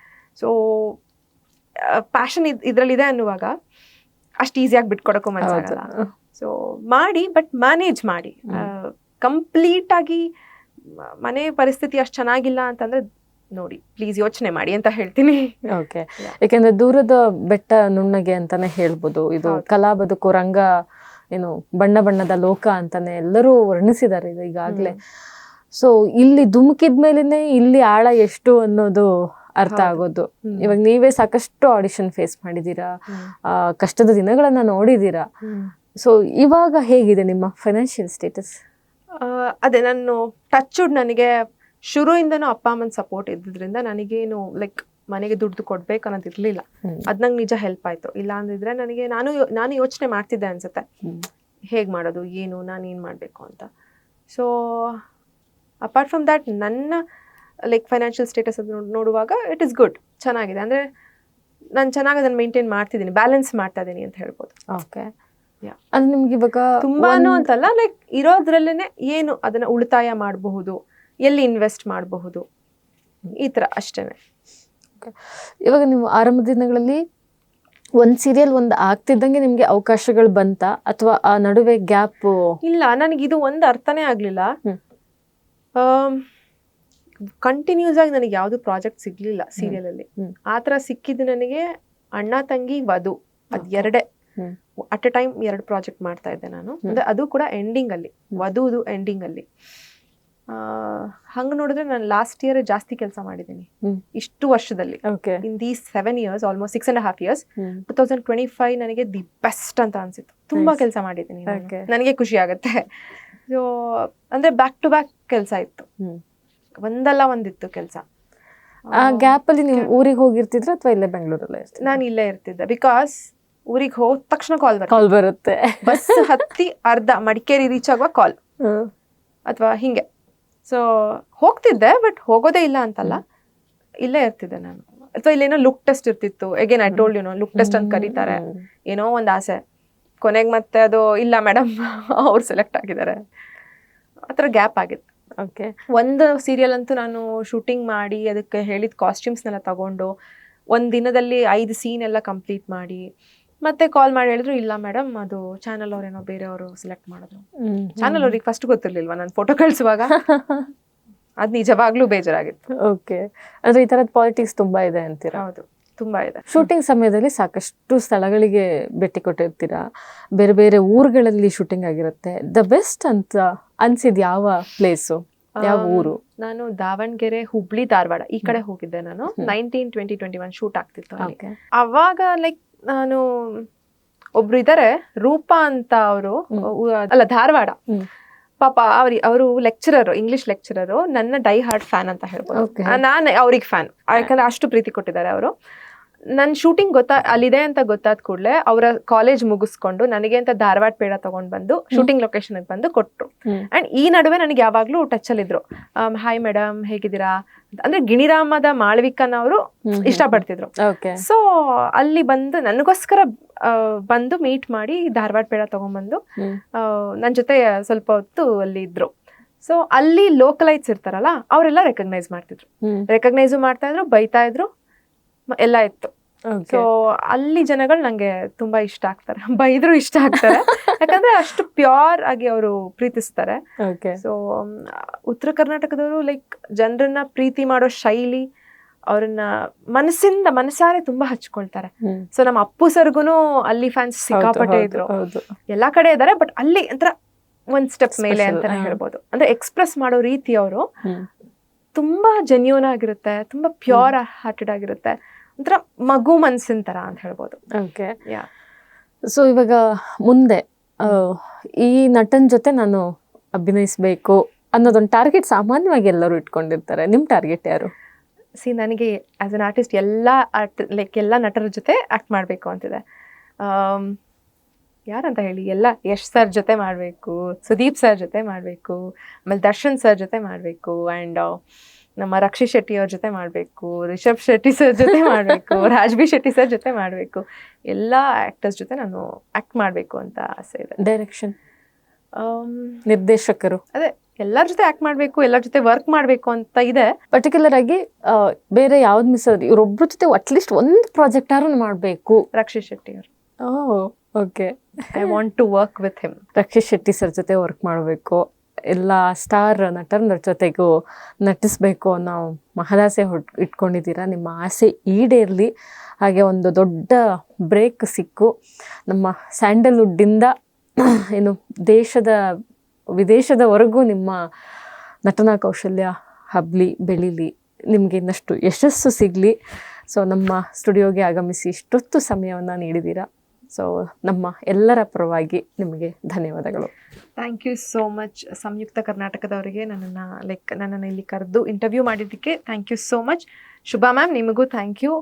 ಸೊ ಪ್ಯಾಷನ್ ಇದ್ರಲ್ಲಿದೆ ಅನ್ನುವಾಗ ಅಷ್ಟು ಈಸಿಯಾಗಿ ಬಿಟ್ಕೊಡಕ್ಕೂ ಮನಸ್ಸಾಗಲ್ಲ. ಸೊ ಮಾಡಿ, ಬಟ್ ಮ್ಯಾನೇಜ್ ಮಾಡಿ. ಕಂಪ್ಲೀಟ್ ಆಗಿ ಮನೆ ಪರಿಸ್ಥಿತಿ ಅಷ್ಟು ಚೆನ್ನಾಗಿಲ್ಲ ಅಂತಂದ್ರೆ ನೋಡಿ ಪ್ಲೀಸ್ ಯೋಚನೆ ಮಾಡಿ ಅಂತ ಹೇಳ್ತೀನಿ. ಓಕೆ, ಯಾಕೆಂದ್ರೆ ದೂರದ ಬೆಟ್ಟ ನುಣ್ಣಗೆ ಅಂತಾನೆ ಹೇಳ್ಬೋದು. ಇದು ಕಲಾ ಬದುಕು ರಂಗ ಏನು ಬಣ್ಣ ಬಣ್ಣದ ಲೋಕ ಅಂತಾನೆ ಎಲ್ಲರೂ ವರ್ಣಿಸಿದ್ದಾರೆ ಇದು ಈಗಾಗ್ಲೇ. ಸೊ ಇಲ್ಲಿ ಧುಮುಕಿದ್ಮೇಲೆನೆ ಇಲ್ಲಿ ಆಳ ಎಷ್ಟು ಅನ್ನೋದು ಅರ್ಥ ಆಗೋದು. ಇವಾಗ ನೀವೇ ಸಾಕಷ್ಟು ಆಡಿಷನ್ ಫೇಸ್ ಮಾಡಿದೀರಾ, ಕಷ್ಟದ ದಿನಗಳನ್ನ ನೋಡಿದೀರಾ. ಸೊ ಇವಾಗ ಹೇಗಿದೆ ನಿಮ್ಮ ಫೈನಾನ್ಷಿಯಲ್ ಸ್ಟೇಟಸ್? ಅದೇ ನಾನು ಟಚ್ವುಡ್, ನನಗೆ ಶುರುವಿಂದನೂ ಅಪ್ಪ ಅಮ್ಮನ ಸಪೋರ್ಟ್ ಇದ್ದಿದ್ರಿಂದ ನನಗೇನು ಲೈಕ್ ಮನೆಗೆ ದುಡ್ಡು ಕೊಡ್ಬೇಕು ಅನ್ನೋದು ಇರ್ಲಿಲ್ಲ. ಅದ್ ನಂಗೆ ನಿಜ ಹೆಲ್ಪ್ ಆಯ್ತು. ಇಲ್ಲ ಅಂದಿದ್ರೆ ನನಗೆ ನಾನು ಯೋಚನೆ ಮಾಡ್ತಿದ್ದೆ ಅನ್ಸುತ್ತೆ, ಹೇಗ್ ಮಾಡೋದು, ಏನು ನಾನು ಏನ್ ಮಾಡ್ಬೇಕು ಅಂತ. ಸೊ ಅಪಾರ್ಟ್ ಫ್ರಮ್ ದ್ಯಾಟ್ ನನ್ನ ಲೈಕ್ ಫೈನಾನ್ಷಿಯಲ್ ಸ್ಟೇಟಸ್ ನೋಡುವಾಗ ಇಟ್ ಇಸ್ ಗುಡ್, ಚೆನ್ನಾಗಿದೆ. ಅಂದ್ರೆ ನಾನು ಚೆನ್ನಾಗಿ ಅದನ್ನ ಮೇಂಟೈನ್ ಮಾಡ್ತಿದ್ದೀನಿ, ಬ್ಯಾಲೆನ್ಸ್ ಮಾಡ್ತಾ ಇದ್ದೀನಿ ಅಂತ ಹೇಳ್ಬೋದು. ಓಕೆ, ಅದು ನಿಮ್ಗೆ ಇವಾಗ ತುಂಬಾನು ಅಂತಲ್ಲ, ಲೈಕ್ ಇರೋದ್ರಲ್ಲೇನೆ ಏನು ಅದನ್ನ ಉಳಿತಾಯ ಮಾಡಬಹುದು, ಎಲ್ಲಿ ಇನ್ವೆಸ್ಟ್ ಮಾಡಬಹುದು, ಈ ತರ ಅಷ್ಟೇನೆ. ಇವಾಗ ನೀವು ಆರಂಭ ದಿನಗಳಲ್ಲಿ ಒಂದ್ ಸೀರಿಯಲ್ ಒಂದು ಆಗ್ತಿದ್ದಂಗೆ ನಿಮ್ಗೆ ಅವಕಾಶಗಳು ಬಂತ ಅಥವಾ ಆ ನಡುವೆ ಗ್ಯಾಪ್? ಇಲ್ಲ, ನನಗೆ ಇದು ಒಂದು ಅರ್ಥನೇ ಆಗ್ಲಿಲ್ಲ. ಕಂಟಿನ್ಯೂಸ್ ಆಗಿ ನನಗೆ ಯಾವ್ದು ಪ್ರಾಜೆಕ್ಟ್ ಸಿಗ್ಲಿಲ್ಲ ಸೀರಿಯಲ್ ಅಲ್ಲಿ. ಆತರ ಸಿಕ್ಕಿದ್ದು ನನಗೆ ಅಣ್ಣ ತಂಗಿ ವಧು, ಅದ್ ಎರಡೇ ಅಟ್ ಎ ಟೈಮ್ 2 ಪ್ರಾಜೆಕ್ಟ್ ಮಾಡ್ತಾ ಇದ್ದೆ ನಾನು. ಅಂದ್ರೆ ಅದು ಕೂಡ ಎಂಡಿಂಗ್ ಅಲ್ಲಿ, ವಧುದು ಎಂಡಿಂಗ್ ಅಲ್ಲಿ. ಹಂಗ ನೋಡಿದ್ರೆ ನಾನು ಲಾಸ್ಟ್ ಇಯರ್ ಜಾಸ್ತಿ ಕೆಲಸ ಮಾಡಿದ್ದೀನಿ ಇಷ್ಟು ವರ್ಷದಲ್ಲಿ. In these 7 years, almost 6.5 years. 2025 ನನಗೆ ದಿ ಬೆಸ್ಟ್ ಅಂತ ಅನ್ಸಿತ್ತು. ತುಂಬಾ ಕೆಲಸ ಮಾಡಿದ್ದೀನಿ, ನನಗೆ ಖುಷಿ ಆಗುತ್ತೆ. ಸೊ ಅಂದ್ರೆ ಬ್ಯಾಕ್ ಟು ಬ್ಯಾಕ್ ಕೆಲಸ ಇತ್ತು, ಒಂದಲ್ಲ ಒಂದಿತ್ತು ಕೆಲಸ. ಆ ಗ್ಯಾಪ್ ಅಲ್ಲಿ ನೀವು ಊರಿಗೆ ಹೋಗಿರ್ತಿದ್ರ ಅಥವಾ ಇಲ್ಲೇ ಬೆಂಗಳೂರಲ್ಲೇ? ನಾನು ಇಲ್ಲೇ ಇರ್ತಿದ್ದೆ. ಬಿಕಾಸ್ ಊರಿಗೆ ಹೋದ ತಕ್ಷಣ ಕಾಲ್ ಬರುತ್ತೆ. ಬಸ್ ಹತ್ತಿ ಅರ್ಧ ಮಡಿಕೇರಿ ರೀಚ್ ಆಗುವ ಕಾಲ್ ಅಥವಾ ಹಿಂಗೆ. ಸೊ ಹೋಗ್ತಿದ್ದೆ, ಬಟ್ ಹೋಗೋದೇ ಇಲ್ಲ ಅಂತಲ್ಲ, ಇಲ್ಲೇ ಇರ್ತಿದ್ದೆ ನಾನು. ಅಥವಾ ಇಲ್ಲೇನೋ ಲುಕ್ ಟೆಸ್ಟ್ ಇರ್ತಿತ್ತು. Again I told you, look test ಅಂತ ಕರೀತಾರೆ, ಏನೋ ಒಂದು ಆಸೆ. ಕೊನೆಗೆ ಮತ್ತೆ ಅದು ಇಲ್ಲ ಮೇಡಮ್ ಅವ್ರು ಸೆಲೆಕ್ಟ್ ಆಗಿದ್ದಾರೆ, ಆ ಥರ ಗ್ಯಾಪ್ ಆಗಿತ್ತು. ಓಕೆ, ಒಂದು ಸೀರಿಯಲ್ ಅಂತೂ ನಾನು ಶೂಟಿಂಗ್ ಮಾಡಿ ಅದಕ್ಕೆ ಹೇಳಿದ ಕಾಸ್ಟ್ಯೂಮ್ಸ್ನೆಲ್ಲ ತಗೊಂಡು ಒಂದು ದಿನದಲ್ಲಿ 5 ಸೀನ್ ಎಲ್ಲ ಕಂಪ್ಲೀಟ್ ಮಾಡಿ ಮತ್ತೆ ಕಾಲ್ ಮಾಡಿ ಹೇಳಿದ್ರು, ಇಲ್ಲ ಮೇಡಮ್ ಅದು ಚಾನಲ್ ಅವ್ರೇನೋ ಬೇರೆಯವರು ಸೆಲೆಕ್ಟ್ ಮಾಡಿದ್ರು. ಚಾನಲ್ ಅವ್ರಿಗೆ ಫಸ್ಟ್ ಗೊತ್ತಿರ್ಲಿಲ್ವಾ ನಾನು ಫೋಟೋ ಕಳಿಸುವಾಗ? ಅದ್ ನಿಜವಾಗ್ಲೂ ಬೇಜಾರಾಗಿತ್ತು. ಓಕೆ, ಅಂದ್ರೆ ಈ ತರದ ಪಾಲಿಟಿಕ್ಸ್ ತುಂಬಾ ಇದೆ ಅಂತೀರಾ? ಹೌದು, ತುಂಬಾ ಇದೆ. ಶೂಟಿಂಗ್ ಸಮಯದಲ್ಲಿ ಸಾಕಷ್ಟು ಸ್ಥಳಗಳಿಗೆ ಭೇಟಿ ಕೊಟ್ಟಿರ್ತೀರಾ, ಬೇರೆ ಬೇರೆ ಊರುಗಳಲ್ಲಿ ಶೂಟಿಂಗ್ ಆಗಿರುತ್ತೆ. ದ ಬೆಸ್ಟ್ ಅಂತ ಅನ್ಸಿದ್ ಯಾವ ಪ್ಲೇಸು, ಯಾವ ಊರು? ನಾನು ದಾವಣಗೆರೆ, ಹುಬ್ಳಿ, ಧಾರವಾಡ ಈ ಕಡೆ ಹೋಗಿದ್ದೆ ನಾನು. 2021 ಶೂಟ್ ಆಗ್ತಿತ್ತು. ಅವಾಗ ಲೈಕ್ ನಾನು ಒಬ್ರು ಇದಾರೆ ರೂಪಾ ಅಂತ, ಅವರು ಅಲ್ಲ ಧಾರವಾಡ ಪಾಪ, ಅವರು ಲೆಕ್ಚರರ್, ಇಂಗ್ಲಿಷ್ ಲೆಕ್ಚರರು. ನನ್ನ ಡೈ ಹಾರ್ಟ್ ಫ್ಯಾನ್ ಅಂತ ಹೇಳ್ಬೋದು. ನಾನು ಅವ್ರಿಗೆ ಫ್ಯಾನ್, ಯಾಕಂದ್ರೆ ಅಷ್ಟು ಪ್ರೀತಿ ಕೊಟ್ಟಿದ್ದಾರೆ ಅವರು. ನನ್ನ ಶೂಟಿಂಗ್ ಅಲ್ಲಿದೆ ಅಂತ ಗೊತ್ತಾದ ಕೂಡಲೇ ಅವರ ಕಾಲೇಜ್ ಮುಗಿಸ್ಕೊಂಡು ನನಗೆ ಅಂತ ಧಾರವಾಡ ಪೇಡ ತಗೊಂಡ್ ಬಂದು ಶೂಟಿಂಗ್ ಲೊಕೇಶನ್ ಬಂದು ಕೊಟ್ರು. ಅಂಡ್ ಈ ನಡುವೆ ನನಗೆ ಯಾವಾಗ್ಲೂ ಟಚ್ ಅಲ್ಲಿ ಇದ್ರು. ಹಾಯ್ ಮೇಡಮ್ ಹೇಗಿದ್ದೀರಾ ಅಂದ್ರೆ ಗಿಣಿರಾಮದ ಮಾಳವಿಕನವರು ಇಷ್ಟಪಡ್ತಿದ್ರು. ಸೊ ಅಲ್ಲಿ ಬಂದು ನನಗೋಸ್ಕರ ಬಂದು ಮೀಟ್ ಮಾಡಿ ಧಾರವಾಡ ಪೇಡ ತಗೊಂಡ್ಬಂದು ನನ್ನ ಜೊತೆ ಸ್ವಲ್ಪ ಹೊತ್ತು ಅಲ್ಲಿ ಇದ್ರು. ಸೊ ಅಲ್ಲಿ ಲೋಕಲೈಟ್ಸ್ ಇರ್ತಾರಲ್ಲ, ಅವರೆಲ್ಲ ರೆಕಗ್ನೈಸ್ ಮಾಡ್ತಾ ಇದ್ರು, ಬೈತಾ ಇದ್ರು, ಎಲ್ಲ ಇತ್ತು. ಸೊ ಅಲ್ಲಿ ಜನಗಳು ನಂಗೆ ತುಂಬಾ ಇಷ್ಟ ಆಗ್ತಾರೆ, ಬೈದ್ರು ಇಷ್ಟ ಆಗ್ತಾರೆ, ಯಾಕಂದ್ರೆ ಅಷ್ಟು ಪ್ಯೂರ್ ಆಗಿ ಅವರು ಪ್ರೀತಿಸ್ತಾರೆ. ಸೊ ಉತ್ತರ ಕರ್ನಾಟಕದವರು ಲೈಕ್ ಜನರನ್ನ ಪ್ರೀತಿ ಮಾಡೋ ಶೈಲಿ, ಅವ್ರನ್ನ ಮನಸಾರೆ ತುಂಬಾ ಹಚ್ಕೊಳ್ತಾರೆ. ಸೊ ನಮ್ಮ ಅಪ್ಪು ಸರ್ಗುನು ಅಲ್ಲಿ ಫ್ಯಾನ್ಸ್ ಸಿಕ್ಕಾಪಟ್ಟೆ ಇದ್ರು, ಎಲ್ಲಾ ಕಡೆ ಇದಾರೆ, ಬಟ್ ಅಲ್ಲಿ ಒಂಥರ ಒಂದ್ ಸ್ಟೆಪ್ ಮೇಲೆ ಅಂತಾನೆ ಹೇಳ್ಬೋದು. ಅಂದ್ರೆ ಎಕ್ಸ್ಪ್ರೆಸ್ ಮಾಡೋ ರೀತಿ ಅವರು ತುಂಬಾ ಜೆನ್ಯೂನ್ ಆಗಿರುತ್ತೆ, ತುಂಬಾ ಪ್ಯೂರ್ ಹಾರ್ಟೆಡ್ ಆಗಿರುತ್ತೆ, ಒಂಥರ ಮಗು ಮನ್ಸಿನ ತರ ಅಂತ ಹೇಳ್ಬೋದು. ಸೊ ಇವಾಗ ಮುಂದೆ ಈ ನಟನ ಜೊತೆ ನಾನು ಅಭಿನಯಿಸ್ಬೇಕು ಅನ್ನೋದೊಂದು ಟಾರ್ಗೆಟ್ ಸಾಮಾನ್ಯವಾಗಿ ಎಲ್ಲರೂ ಇಟ್ಕೊಂಡಿರ್ತಾರೆ. ನಿಮ್ಮ ಟಾರ್ಗೆಟ್ ಯಾರು? ನನಗೆ ಆಸ್ ಅನ್ ಆರ್ಟಿಸ್ಟ್ ಎಲ್ಲ ಎಲ್ಲ ನಟರ ಜೊತೆ ಆ್ಯಕ್ಟ್ ಮಾಡಬೇಕು ಅಂತಿದೆ. ಯಾರಂತ ಹೇಳಿ, ಎಲ್ಲ ಯಶ್ ಸರ್ ಜೊತೆ ಮಾಡಬೇಕು, ಸುದೀಪ್ ಸರ್ ಜೊತೆ ಮಾಡಬೇಕು, ಆಮೇಲೆ ದರ್ಶನ್ ಸರ್ ಜೊತೆ ಮಾಡಬೇಕು, ಆ್ಯಂಡ್ ನಮ್ಮ ರಕ್ಷಿತ್ ಶೆಟ್ಟಿ ಅವ್ರ ಜೊತೆ ಮಾಡಬೇಕು, ರಿಷಬ್ ಶೆಟ್ಟಿ ಸರ್ ಜೊತೆ ಮಾಡಬೇಕು, ರಾಜ್ಬಿ ಶೆಟ್ಟಿ ಸರ್ ಜೊತೆ ಮಾಡಬೇಕು. ಎಲ್ಲ ಆ್ಯಕ್ಟರ್ಸ್ ಜೊತೆ ನಾನು ಆ್ಯಕ್ಟ್ ಮಾಡಬೇಕು ಅಂತ ಆಸೆ ಇದೆ. ಡೈರೆಕ್ಷನ್, ನಿರ್ದೇಶಕರು, ಅದೇ ಎಲ್ಲರ ಜೊತೆ ಆ್ಯಕ್ಟ್ ಮಾಡಬೇಕು, ಎಲ್ಲರ ಜೊತೆ ವರ್ಕ್ ಮಾಡಬೇಕು ಅಂತ ಇದೆ. ಪರ್ಟಿಕ್ಯುಲರ್ ಆಗಿ ಬೇರೆ ಯಾವ್ದು ಮಿಸ್ ಆದ್ರೆ ಇವರೊಬ್ಬರ ಜೊತೆ ಅಟ್ಲೀಸ್ಟ್ ಒಂದು ಪ್ರಾಜೆಕ್ಟ್ ಆದ್ರೂ ಮಾಡಬೇಕು. ರಕ್ಷಿತ್ ಶೆಟ್ಟಿ ಅವರು. Okay, I want to work with him. Rakshit Shetty sir ಜೊತೆ ವರ್ಕ್ ಮಾಡಬೇಕು, ಎಲ್ಲ ಸ್ಟಾರ್ ನಟರ ಜೊತೆಗೂ ನಟಿಸ್ಬೇಕು ಅನ್ನೋ ಮಹದಾಸೆ ಇಟ್ಕೊಂಡಿದ್ದೀರಾ. ನಿಮ್ಮ ಆಸೆ ಈಡೇರಲಿ. ಹಾಗೆ ಒಂದು ದೊಡ್ಡ ಬ್ರೇಕ್ ಸಿಕ್ಕು ನಮ್ಮ ಸ್ಯಾಂಡಲ್ವುಡ್ಡಿಂದ ಏನು ದೇಶದ ವಿದೇಶದವರೆಗೂ ನಿಮ್ಮ ನಟನಾ ಕೌಶಲ್ಯ ಹಬ್ಲಿ ಬೆಳೀಲಿ, ನಿಮಗೆ ಇನ್ನಷ್ಟು ಯಶಸ್ಸು ಸಿಗಲಿ. ಸೊ ನಮ್ಮ ಸ್ಟುಡಿಯೋಗೆ ಆಗಮಿಸಿ ಇಷ್ಟೊತ್ತು ಸಮಯವನ್ನು ನೀಡಿದ್ದೀರಾ. ಸೊ ನಮ್ಮ ಎಲ್ಲರ ಪರವಾಗಿ ನಿಮಗೆ ಧನ್ಯವಾದಗಳು. Thank you so much. Samyukta ಕರ್ನಾಟಕದವರಿಗೆ ನನ್ನನ್ನು ಇಲ್ಲಿ ಕರೆದು ಇಂಟರ್ವ್ಯೂ ಮಾಡಿದ್ದಕ್ಕೆ thank you so much. Shubha ma'am, ನಿಮಗೂ ಥ್ಯಾಂಕ್ ಯು.